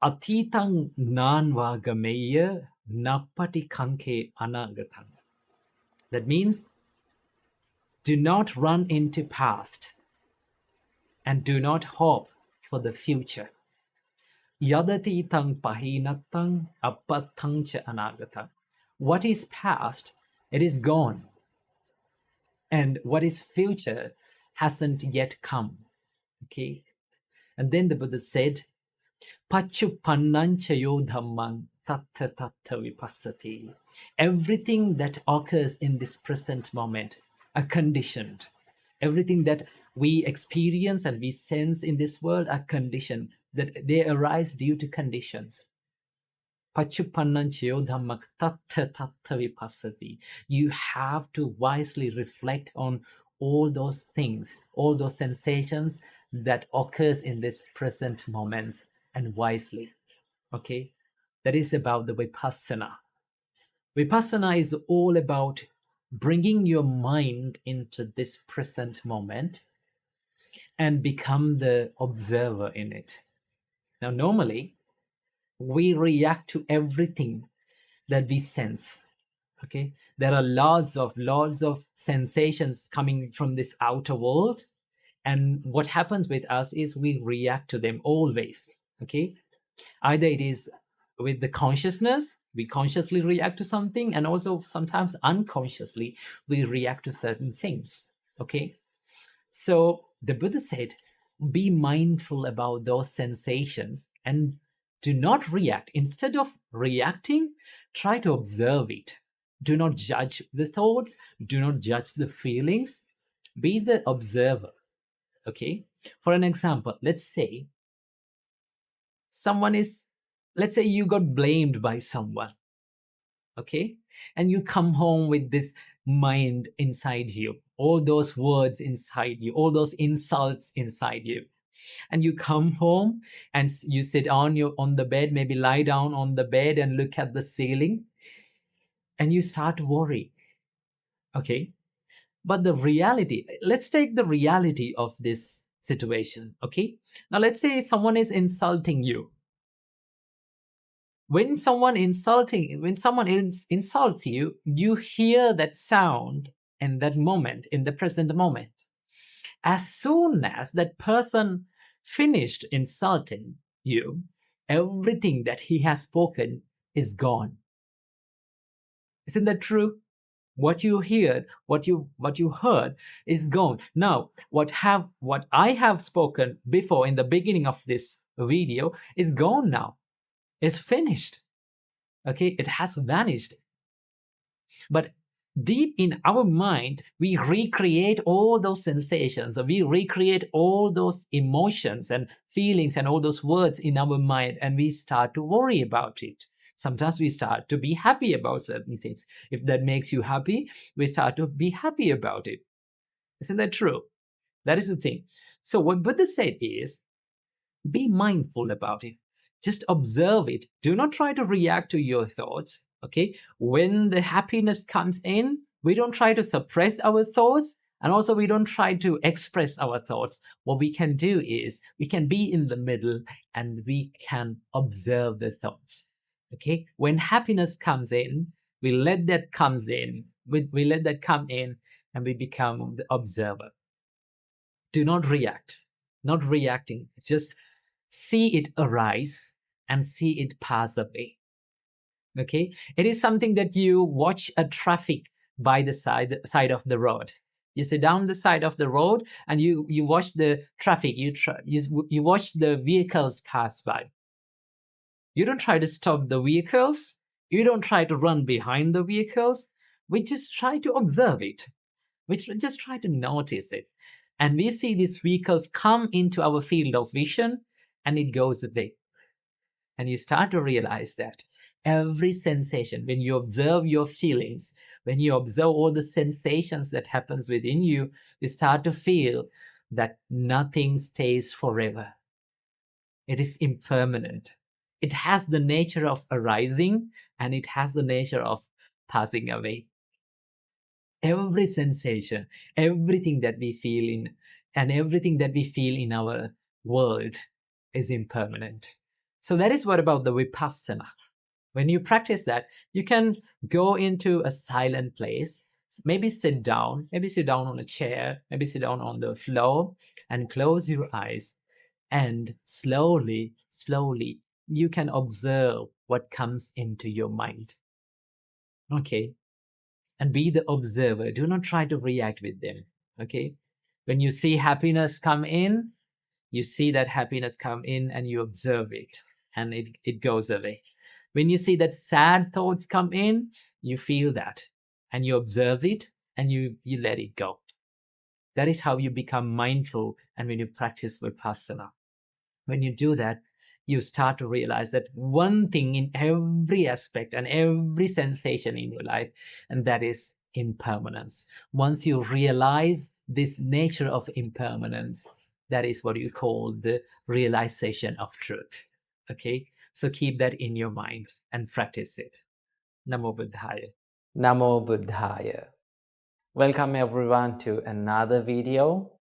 A: "Atitang nanva gameya napati kanke anagatang." That means, do not run into past and do not hope for the future. Yadatitang pahinatang apatang cha anagata. What is past, it is gone. And what is future hasn't yet come. Okay? And then the Buddha said, Pachupannanchayo dhammang tattha tattha vipassati. Everything that occurs in this present moment are conditioned. Everything that we experience and we sense in this world are conditioned, that they arise due to conditions. Pachupannanchayo dhammang tattha tattha vipassati. You have to wisely reflect on all those things, all those sensations that occurs in this present moments, and wisely. Okay, that is about the vipassana. Vipassana is all about bringing your mind into this present moment and become the observer in it. Now, normally we react to everything that we sense. Okay, there are lots of sensations coming from this outer world, and what happens with us is we react to them always. Okay, either it is with the consciousness, we consciously react to something, and also sometimes unconsciously we react to certain things. Okay, so the Buddha said, be mindful about those sensations and do not react. Instead of reacting, try to observe it. Do not judge the thoughts, do not judge the feelings, be the observer. Okay, for an example, let's say you got blamed by someone. Okay, and you come home with this mind inside you, all those words inside you, all those insults inside you, and you come home and you sit on the bed, maybe lie down on the bed and look at the ceiling, and you start to worry. Okay, but the reality, let's take the reality of this situation. Okay, now let's say someone is insulting you. When someone insults you, you hear that sound in that moment, in the present moment. As soon as that person finished insulting you, everything that he has spoken is gone. Isn't that true? What you heard, what you heard is gone. Now, what I have spoken before in the beginning of this video is gone now. It's finished. Okay, it has vanished. But deep in our mind, we recreate all those sensations, we recreate all those emotions and feelings and all those words in our mind, and we start to worry about it. Sometimes we start to be happy about certain things. If that makes you happy, we start to be happy about it. Isn't that true? That is the thing. So what Buddha said is, be mindful about it. Just observe it. Do not try to react to your thoughts. Okay, when the happiness comes in, we don't try to suppress our thoughts. And also, we don't try to express our thoughts. What we can do is we can be in the middle and we can observe the thoughts. Okay? When happiness comes in, we let that comes in. We let that come in and we become the observer. Do not react. Not reacting. Just see it arise and see it pass away. Okay? It is something that you watch a traffic by the side of the road. You sit down the side of the road and you watch the traffic. You watch the vehicles pass by. You don't try to stop the vehicles. You don't try to run behind the vehicles. We just try to observe it. We just try to notice it. And we see these vehicles come into our field of vision and it goes away. And you start to realize that every sensation, when you observe your feelings, when you observe all the sensations that happens within you, you start to feel that nothing stays forever. It is impermanent. It has the nature of arising and it has the nature of passing away. Every sensation, everything that we feel in, and everything that we feel in our world is impermanent. So that is what about the vipassana. When you practice that, you can go into a silent place, maybe sit down on a chair, maybe sit down on the floor and close your eyes. And slowly, you can observe what comes into your mind. Okay? And be the observer. Do not try to react with them. Okay? When you see happiness come in, you see that happiness come in and you observe it and it goes away. When you see that sad thoughts come in, you feel that and you observe it and you let it go. That is how you become mindful and when you practice vipassana. When you do that, you start to realize that one thing in every aspect and every sensation in your life, and that is impermanence. Once you realize this nature of impermanence, that is what you call the realization of truth. Okay? So keep that in your mind and practice it. Namo Buddhaya.
B: Namo Buddhaya. Welcome everyone to another video.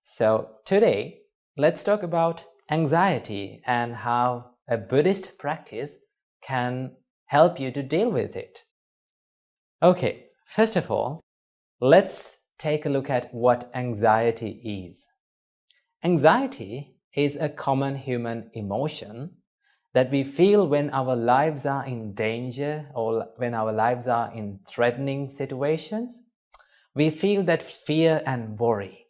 B: So today, let's talk about anxiety and how a Buddhist practice can help you to deal with it. Okay, first of all, let's take a look at what anxiety is. Anxiety is a common human emotion that we feel when our lives are in danger or when our lives are in threatening situations. We feel that fear and worry.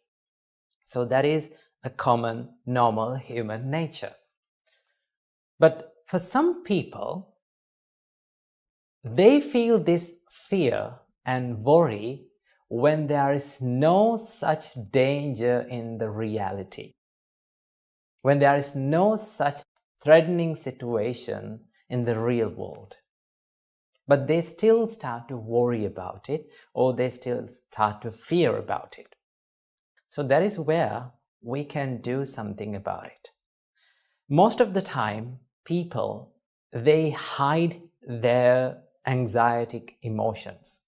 B: So that is a common, normal human nature. But for some people, they feel this fear and worry when there is no such danger in the reality, when there is no such threatening situation in the real world. But they still start to worry about it, or they still start to fear about it. So that is where we can do something about it. Most of the time, people, they hide their anxietic emotions.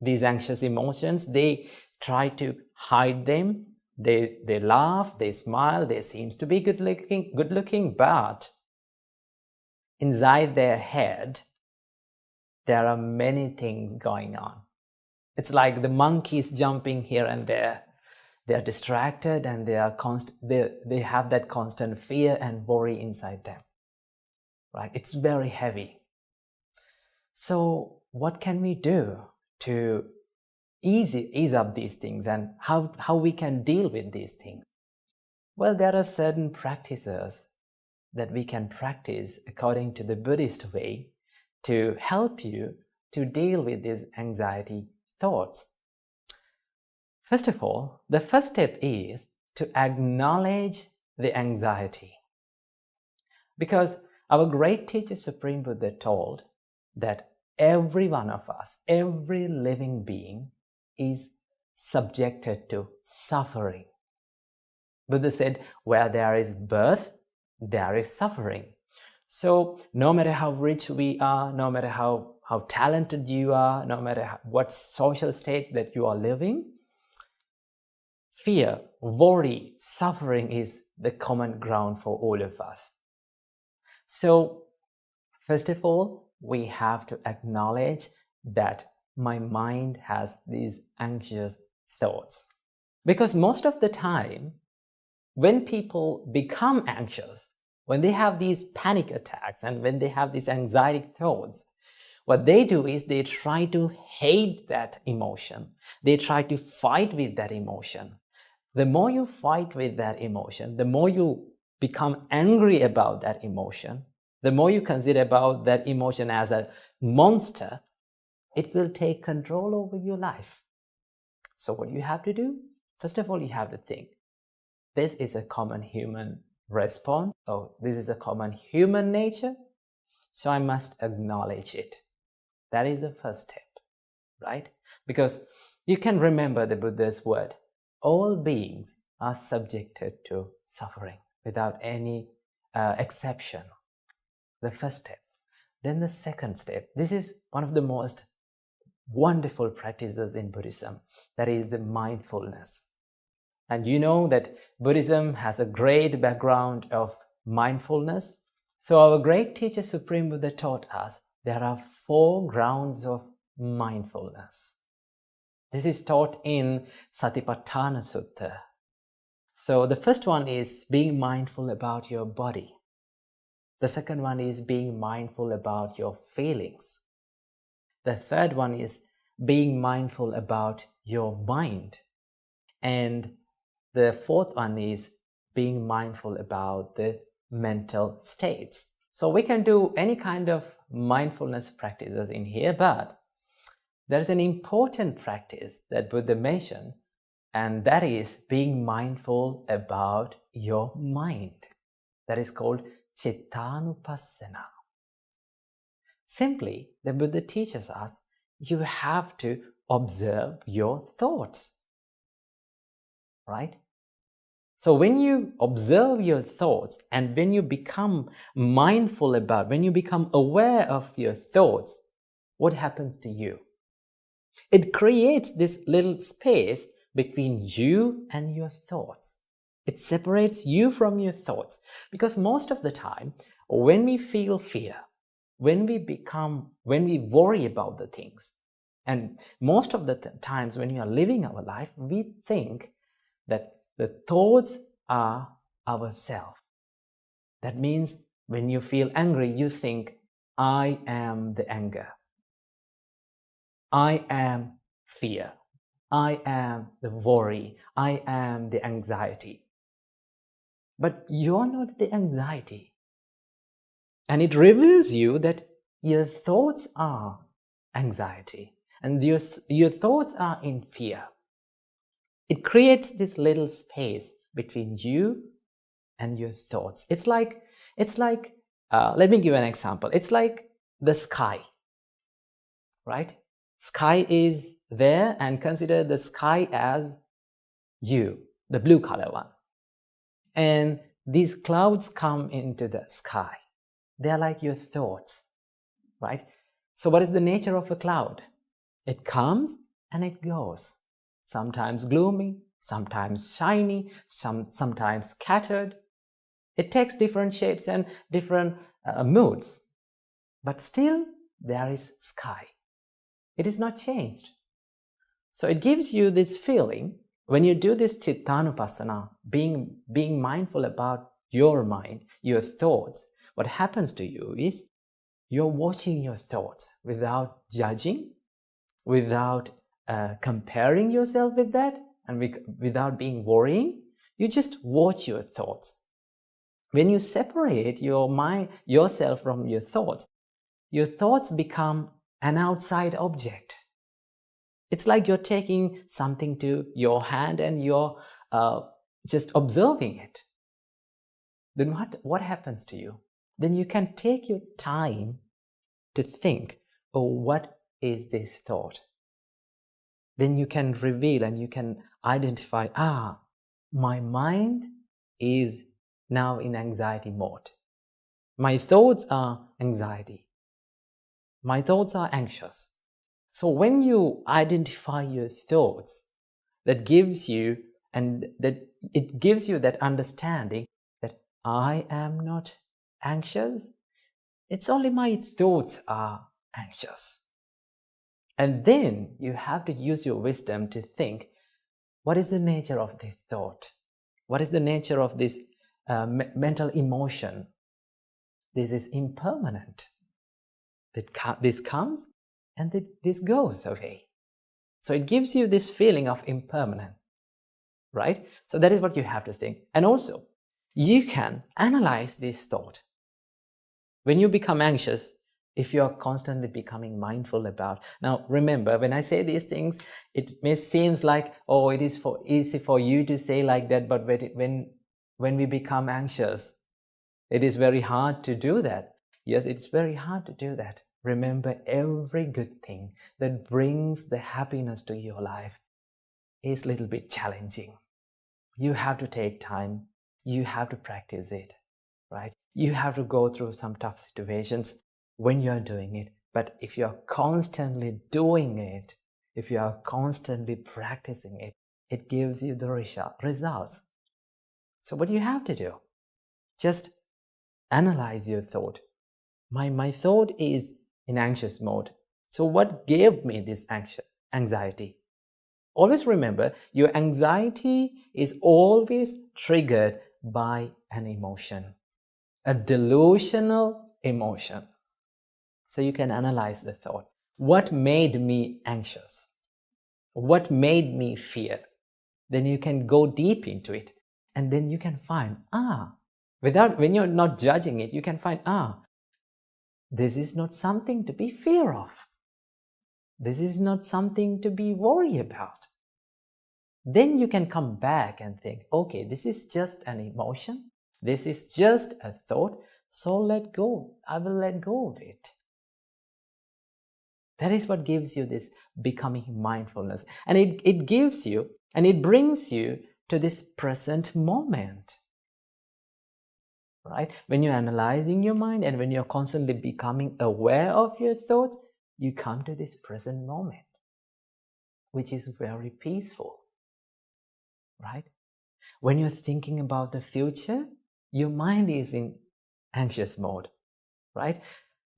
B: These anxious emotions, they try to hide them. They laugh, they smile, they seem to be good looking, but inside their head, there are many things going on. It's like the monkeys jumping here and there. They are distracted and they have that constant fear and worry inside them. Right? It's very heavy. So what can we do to ease up these things and how we can deal with these things? Well, there are certain practices that we can practice according to the Buddhist way to help you to deal with these anxiety thoughts. First of all, the first step is to acknowledge the anxiety. Because our great teacher Supreme Buddha told that every one of us, every living being is subjected to suffering. Buddha said, where there is birth, there is suffering. So no matter how rich we are, no matter how talented you are, no matter what social state that you are living,
A: fear, worry, suffering is the common ground for all of us. So, first of all, we have to acknowledge that my mind has these anxious thoughts. Because most of the time, when people become anxious, when they have these panic attacks and when they have these anxiety thoughts, what they do is they try to hate that emotion. They try to fight with that emotion. The more you fight with that emotion, the more you become angry about that emotion, the more you consider about that emotion as a monster, it will take control over your life. So what you have to do? First of all, you have to think, this is a common human response, or this is a common human nature, so I must acknowledge it. That is the first step, right? Because you can remember the Buddha's word, all beings are subjected to suffering without any exception. The first step. Then the second step. This is one of the most wonderful practices in Buddhism. That is the mindfulness. And you know that Buddhism has a great background of mindfulness. So our great teacher Supreme Buddha taught us there are 4 grounds of mindfulness. This is taught in Satipatthana Sutta. So the first one is being mindful about your body. The second one is being mindful about your feelings. The third one is being mindful about your mind. And the fourth one is being mindful about the mental states. So we can do any kind of mindfulness practices in here, but there's an important practice that Buddha mentioned, and that is being mindful about your mind. That is called Chittanupassana. Simply, the Buddha teaches us you have to observe your thoughts, right? So when you observe your thoughts and when you become mindful about, when you become aware of your thoughts, what happens to you? It creates this little space between you and your thoughts. It separates you from your thoughts, because most of the time when we feel fear, when we worry about the things, and most of the times when we are living our life, we think that the thoughts are ourself. That means when you feel angry, you think, I am the anger. I am fear. I am the worry. I am the anxiety. But you're not the anxiety. And it reveals you that your thoughts are anxiety and your thoughts are in fear. It creates this little space between you and your thoughts. It's like let me give an example. It's like the sky, right? Sky is there, and consider the sky as you, the blue color one. And these clouds come into the sky. They are like your thoughts, right? So what is the nature of a cloud? It comes and it goes. Sometimes gloomy, sometimes shiny, sometimes scattered. It takes different shapes and different moods. But still, there is sky. It is not changed. So it gives you this feeling when you do this Chittanupassana, being mindful about your mind, your thoughts. What happens to you is you're watching your thoughts without judging, without comparing yourself with that, and without being worrying. You just watch your thoughts. When you separate your mind, yourself from your thoughts become an outside object. It's like you're taking something to your hand and you're just observing it. Then what happens to you? Then you can take your time to think, oh, what is this thought? Then you can reveal and you can identify, my mind is now in anxiety mode. My thoughts are anxiety. My thoughts are anxious. So when you identify your thoughts, that gives you And that it gives you that understanding that I am not anxious. It's only my thoughts are anxious. And then you have to use your wisdom to think, what is the nature of the thought? What is the nature of this mental emotion? This is impermanent. This comes and this goes away. So it gives you this feeling of impermanence, right? So that is what you have to think. And also, you can analyze this thought. When you become anxious, if you are constantly becoming mindful about, now remember, when I say these things, it may seem like, oh, it is easy for you to say like that, but when we become anxious, it is very hard to do that. Yes, it's very hard to do that. Remember, every good thing that brings the happiness to your life is a little bit challenging. You have to take time. You have to practice it, right? You have to go through some tough situations when you're doing it. But if you're constantly doing it, if you are constantly practicing it, it gives you the results. So what do you have to do? Just analyze your thought. My thought is in anxious mode. So what gave me this anxiety? Always remember, your anxiety is always triggered by an emotion, a delusional emotion. So you can analyze the thought. What made me anxious? What made me fear? Then you can go deep into it, and then you can find, when you're not judging it, you can find, this is not something to be fear of. This is not something to be worried about. Then you can come back and think, okay, this is just an emotion. This is just a thought. So let go. I will let go of it. That is what gives you this becoming mindfulness. And it gives you, and it brings you to this present moment. Right? When you're analyzing your mind and when you're constantly becoming aware of your thoughts, you come to this present moment, which is very peaceful, right? When you're thinking about the future, your mind is in anxious mode, right?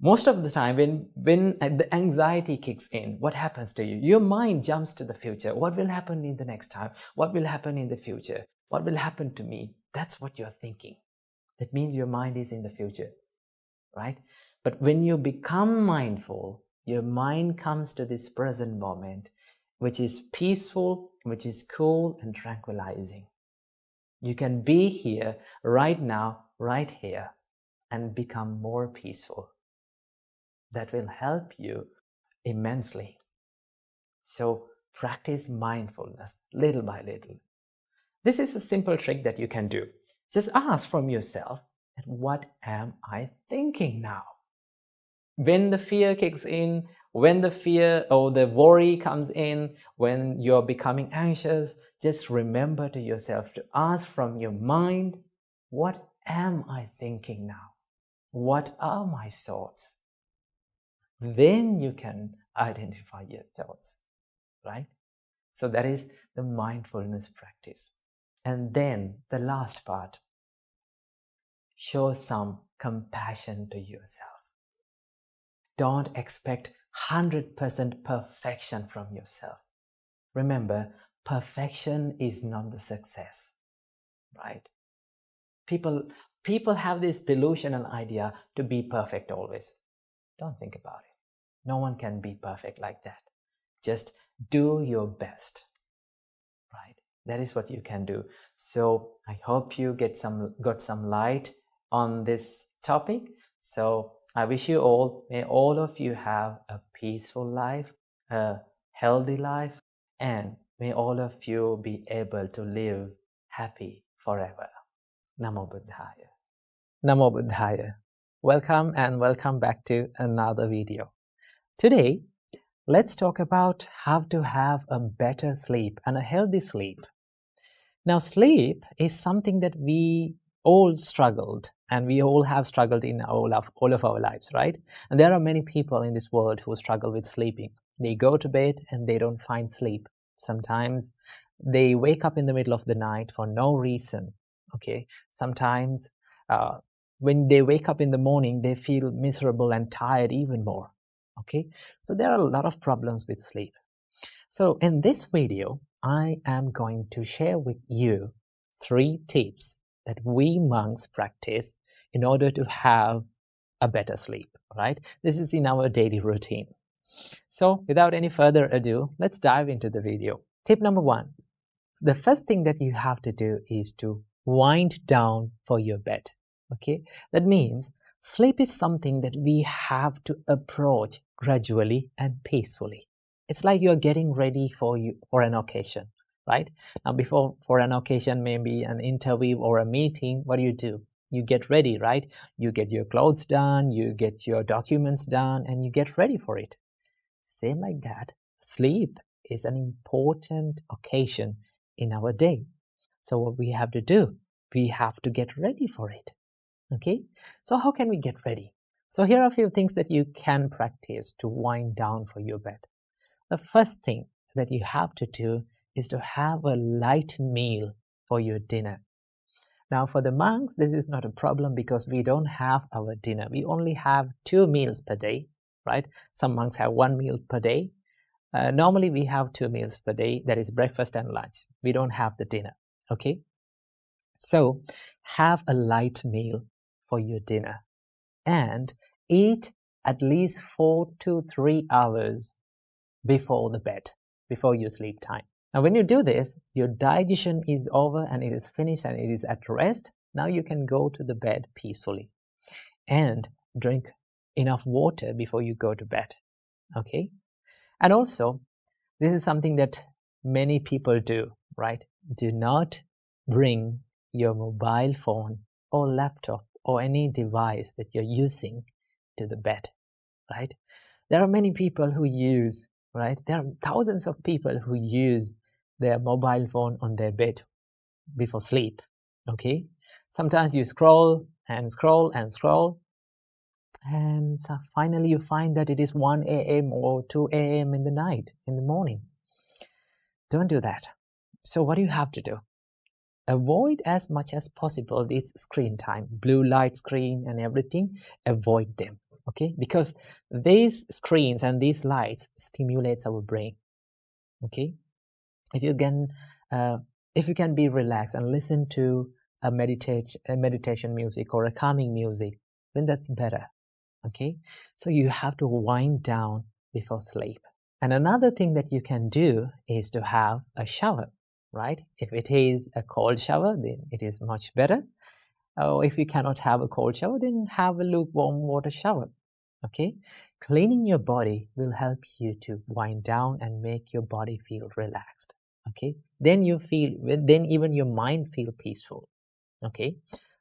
A: Most of the time, when the anxiety kicks in, what happens to you? Your mind jumps to the future. What will happen in the next time? What will happen in the future? What will happen to me? That's what you're thinking. That means your mind is in the future, right? But when you become mindful, your mind comes to this present moment, which is peaceful, which is cool and tranquilizing. You can be here right now, right here, and become more peaceful. That will help you immensely. So practice mindfulness little by little. This is a simple trick that you can do. Just ask from yourself, what am I thinking now? When the fear kicks in, when the fear or the worry comes in, when you're becoming anxious, just remember to yourself to ask from your mind, what am I thinking now? What are my thoughts? Then you can identify your thoughts, right? So that is the mindfulness practice. And then the last part, show some compassion to yourself. Don't expect 100% perfection from yourself. Remember, perfection is not the success, right? People have this delusional idea to be perfect always. Don't think about it. No one can be perfect like that. Just do your best, right? That is what you can do. So I hope you got some light on this topic. So I wish you all, may all of you have a peaceful life, a healthy life, and may all of you be able to live happy forever. Namo Buddhaya. Namo Buddhaya. Welcome and welcome back to another video. Today, let's talk about how to have a better sleep and a healthy sleep. Now, sleep is something that we all struggled, and we all have struggled in all of our lives, right? And there are many people in this world who struggle with sleeping. They go to bed and they don't find sleep. Sometimes they wake up in the middle of the night for no reason. Okay, sometimes when they wake up in the morning, they feel miserable and tired even more. Okay, so there are a lot of problems with sleep. So in this video, I am going to share with you 3 tips that we monks practice in order to have a better sleep, right? This is in our daily routine. So without any further ado, let's dive into the video. Tip number 1. The first thing that you have to do is to wind down for your bed. Okay, that means sleep is something that we have to approach gradually and peacefully. It's like you're getting ready for an occasion, right? Now, for an occasion, maybe an interview or a meeting, what do? You get ready, right? You get your clothes done, you get your documents done, and you get ready for it. Same like that, sleep is an important occasion in our day. So what we have to do, we have to get ready for it. Okay, so how can we get ready? So here are a few things that you can practice to wind down for your bed. The first thing that you have to do is to have a light meal for your dinner. Now for the monks, this is not a problem because we don't have our dinner. We only have 2 meals per day, right? Some monks have 1 meal per day. Normally we have 2 meals per day, that is breakfast and lunch. We don't have the dinner, okay? So have a light meal for your dinner and eat at least 4 to 3 hours before the bed, before your sleep time. Now when you do this, your digestion is over and it is finished and it is at rest. Now you can go to the bed peacefully and drink enough water before you go to bed, okay? And also, this is something that many people do, right? Do not bring your mobile phone or laptop or any device that you're using to the bed, right? There are many people who use, right? There are thousands of people who use their mobile phone on their bed before sleep, okay? Sometimes you scroll and scroll and scroll, and so finally you find that it is 1 a.m. or 2 a.m. in the night, in the morning. Don't do that. So what do you have to do? Avoid as much as possible this screen time, blue light screen and everything. Avoid them, okay? Because these screens and these lights stimulates our brain, okay? If you can be relaxed and listen to a meditation music or a calming music, then that's better, okay? So you have to wind down before sleep. And another thing that you can do is to have a shower, right? If it is a cold shower, then it is much better. Or if you cannot have a cold shower, then have a lukewarm water shower, okay? Cleaning your body will help you to wind down and make your body feel relaxed, okay? Then even your mind feel peaceful, okay?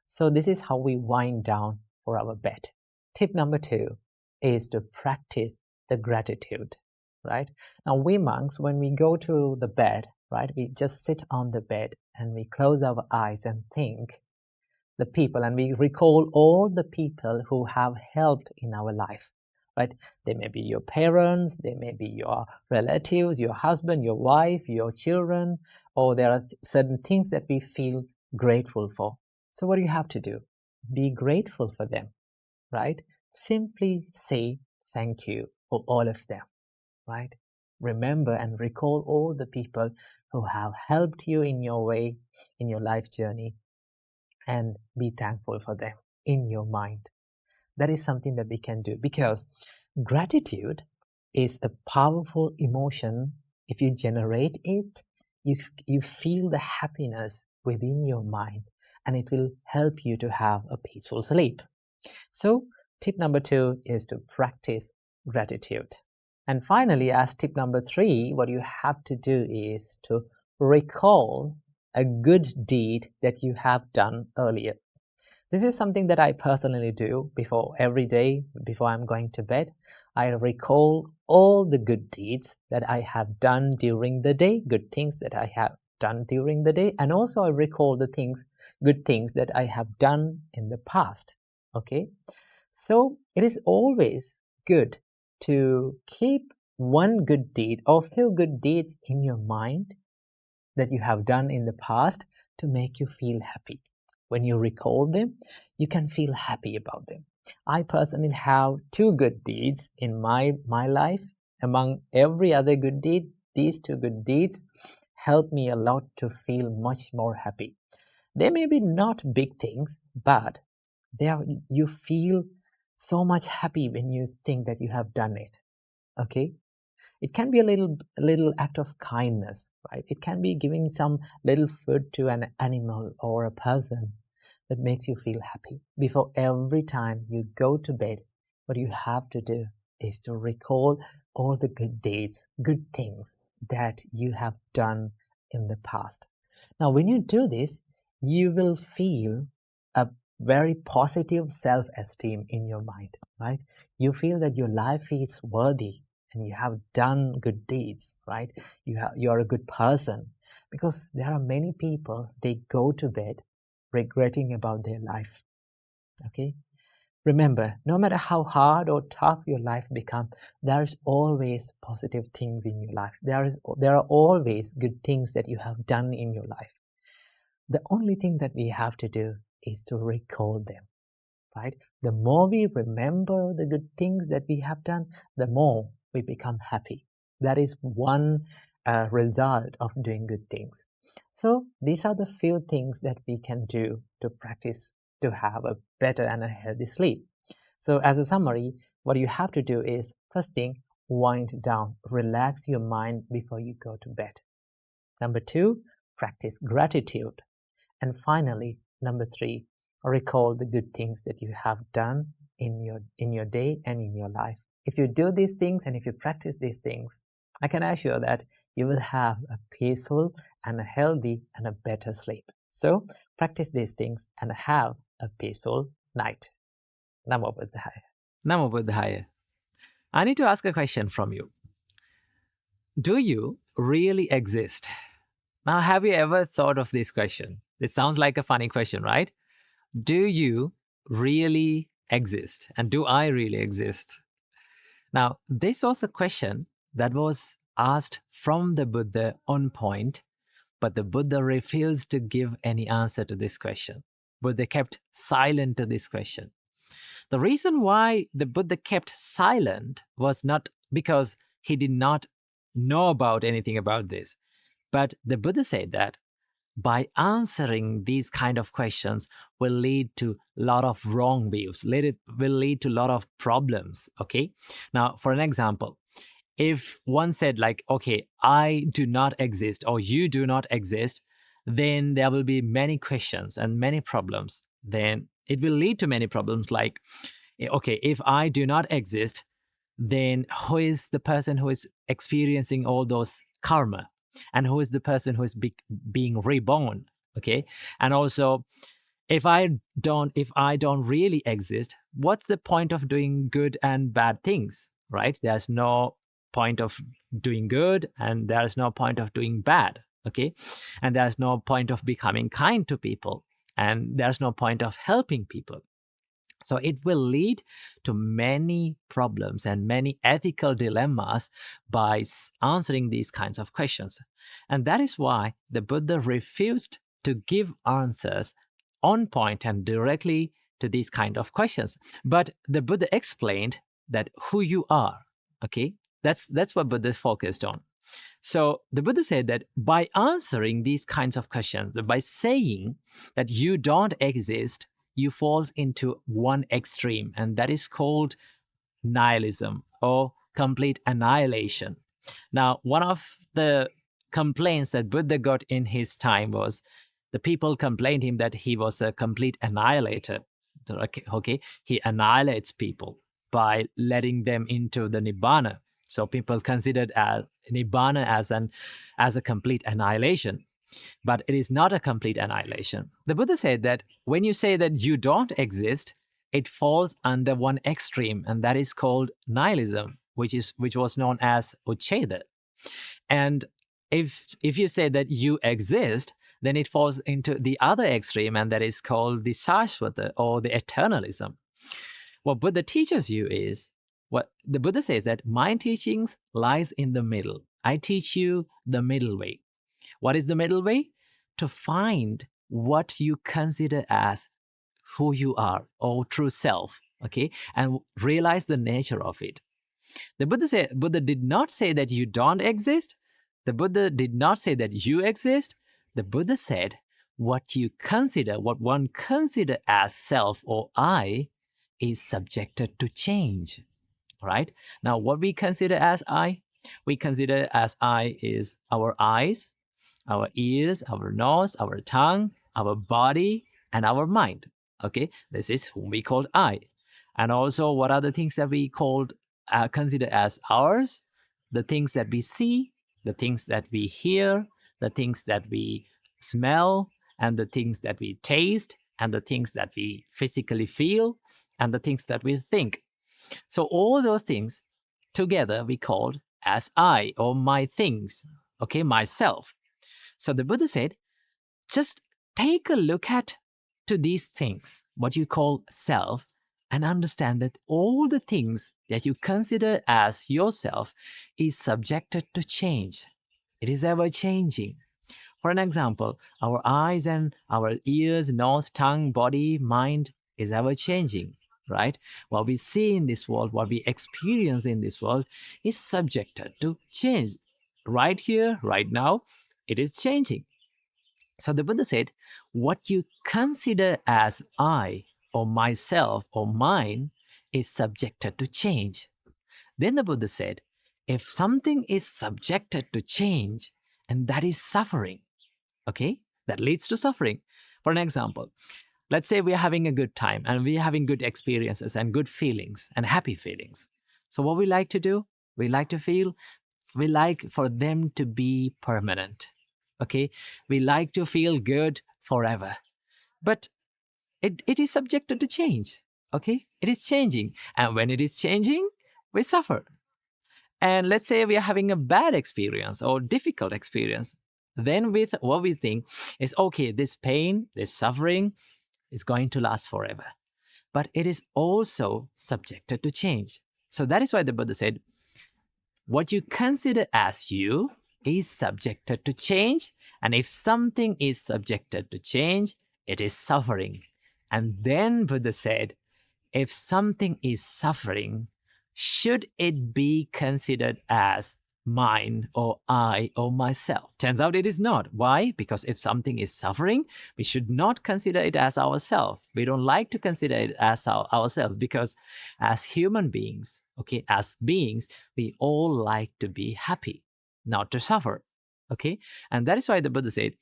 A: So this is how we wind down for our bed. Tip number 2 is to practice the gratitude, right? Now we monks, when we go to the bed, right, we just sit on the bed and we close our eyes and think the people, and we recall all the people who have helped in our life, right? They may be your parents, they may be your relatives, your husband, your wife, your children, or there are certain things that we feel grateful for. So what do you have to do? Be grateful for them, right? Simply say thank you for all of them, right? Remember and recall all the people who have helped you in your way, in your life journey, and be thankful for them in your mind. That is something that we can do, because gratitude is a powerful emotion. If you generate it, you feel the happiness within your mind, and it will help you to have a peaceful sleep. So tip number 2 is to practice gratitude. And finally, as tip number 3, what you have to do is to recall a good deed that you have done earlier. This is something that I personally do every day before I'm going to bed. I recall all the good deeds that I have done during the day, good things that I have done during the day, and also I recall the good things that I have done in the past. Okay, so it is always good to keep one good deed or few good deeds in your mind that you have done in the past to make you feel happy. When you recall them, you can feel happy about them. I personally have 2 good deeds in my life. Among every other good deed, these 2 good deeds help me a lot to feel much more happy. They may be not big things, but you feel so much happy when you think that you have done it. Okay? It can be a little act of kindness, right? It can be giving some little food to an animal or a person that makes you feel happy. Before every time you go to bed, what you have to do is to recall all the good deeds, good things that you have done in the past. Now, when you do this, you will feel a very positive self-esteem in your mind, right? You feel that your life is worthy and you have done good deeds, right? You're a good person, because there are many people, they go to bed regretting about their life. Okay, remember, no matter how hard or tough your life becomes, there is always positive things in your life. There are always good things that you have done in your life. The only thing that we have to do is to recall them, right? The more we remember the good things that we have done, the more we become happy. That is one result of doing good things. So these are the few things that we can do to practice to have a better and a healthy sleep. So as a summary, what you have to do is, first thing, wind down, relax your mind before you go to bed. Number 2, practice gratitude. And finally, number 3, recall the good things that you have done in your day and in your life. If you do these things and if you practice these things, I can assure that you will have a peaceful and a healthy and a better sleep. So practice these things and have a peaceful night. Namo Buddhaya.
B: Namo Buddhaya. I need to ask a question from you. Do you really exist? Now, have you ever thought of this question? It sounds like a funny question, right? Do you really exist? And do I really exist? Now, this was a question that was asked from the Buddha on point, but the Buddha refused to give any answer to this question. Buddha kept silent to this question. The reason why the Buddha kept silent was not because he did not know about anything about this, but the Buddha said that by answering these kind of questions will lead to a lot of wrong views, will lead to a lot of problems. Okay, now for an example, if one said like, okay, I do not exist or you do not exist, then there will be many questions and many problems. Then it will lead to many problems like, okay, if I do not exist, then who is the person who is experiencing all those karma? And who is the person who is being reborn? Okay, and also, if I don't really exist, what's the point of doing good and bad things? Right? There's no point of doing good, and there's no point of doing bad. Okay, and there's no point of becoming kind to people, and there's no point of helping people. So it will lead to many problems and many ethical dilemmas by answering these kinds of questions. And that is why the Buddha refused to give answers on point and directly to these kind of questions. But the Buddha explained that who you are, okay? That's what Buddha focused on. So the Buddha said that by answering these kinds of questions, by saying that you don't exist, you fall into one extreme, and that is called nihilism or complete annihilation. Now, one of the complaints that Buddha got in his time was the people complained him that he was a complete annihilator. Okay, he annihilates people by letting them into the nibbana. So people considered nibbana as a complete annihilation. But it is not a complete annihilation. The Buddha said that when you say that you don't exist, it falls under one extreme, and that is called nihilism, which was known as ucheda. And if you say that you exist, then it falls into the other extreme, and that is called the sashvata or the eternalism. What Buddha teaches you is, what the Buddha says that my teachings lies in the middle. I teach you the middle way.
A: What is the middle way? To find what you consider as who you are or true self, okay, and realize the nature of it. The Buddha did not say that you don't exist. The Buddha did not say that you exist. The Buddha said what you consider, what one consider as self or I, is subjected to change. Right? Now, what we consider as I, we consider as I is our eyes, our ears, our nose, our tongue, our body, and our mind. Okay, this is whom we call I. And also, what are the things that we called consider as ours? The things that we see, the things that we hear, the things that we smell, and the things that we taste, and the things that we physically feel, and the things that we think. So all those things together we called as I or my things, okay, myself. So the Buddha said, just take a look at to these things, what you call self, and understand that all the things that you consider as yourself is subjected to change. It is ever changing. For an example, our eyes and our ears, nose, tongue, body, mind is ever changing, right? What we see in this world, what we experience in this world is subjected to change. Right here, right now, it is changing. So the Buddha said, what you consider as I or myself or mine is subjected to change. Then the Buddha said, if something is subjected to change, and that is suffering, okay, that leads to suffering. For an example, let's say we are having a good time and we are having good experiences and good feelings and happy feelings. So what we like to do, we like to feel, we like for them to be permanent. Okay, we like to feel good forever, but it is subjected to change. Okay, it is changing, and when it is changing, we suffer. And let's say we are having a bad experience or difficult experience, then with what we think is, okay, this pain, this suffering is going to last forever, but it is also subjected to change. So that is why the Buddha said, what you consider as you is subjected to change, and if something is subjected to change, it is suffering. And then Buddha said, if something is suffering, should it be considered as mine or I or myself? Turns out it is not. Why? Because if something is suffering, we should not consider it as ourselves. We don't like to consider it as ourselves, because as human beings, okay, as beings, we all like to be happy, not to suffer. Okay? And that is why the Buddha said,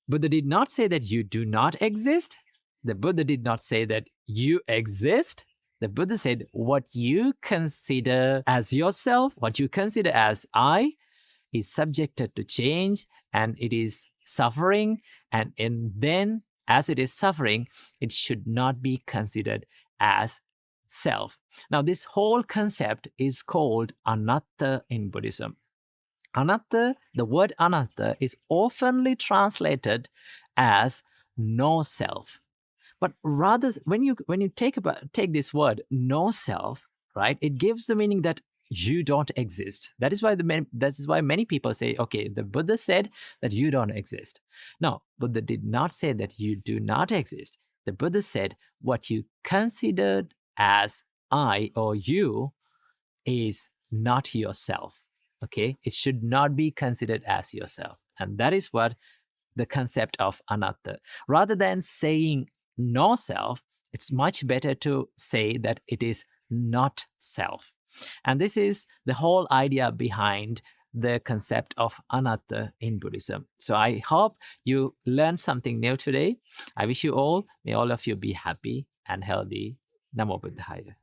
A: Buddha did not say that you do not exist. The Buddha did not say that you exist. The Buddha said, what you consider as yourself, what you consider as I, is subjected to change, and it is suffering. And then, as it is suffering, it should not be considered as self. Now, this whole concept is called anatta in Buddhism. Anatta, the word anatta is oftenly translated as no self. But rather, when you take this word no self, right, it gives the meaning that you don't exist. That is why many people say, okay, the Buddha said that you don't exist. No, Buddha did not say that you do not exist. The Buddha said what you considered as I or you is not yourself. Okay, it should not be considered as yourself. And that is what the concept of anatta. Rather than saying no self, it's much better to say that it is not self. And this is the whole idea behind the concept of anatta in Buddhism. So I hope you learned something new today. I wish you all, may all of you be happy and healthy. Namo Buddhaya.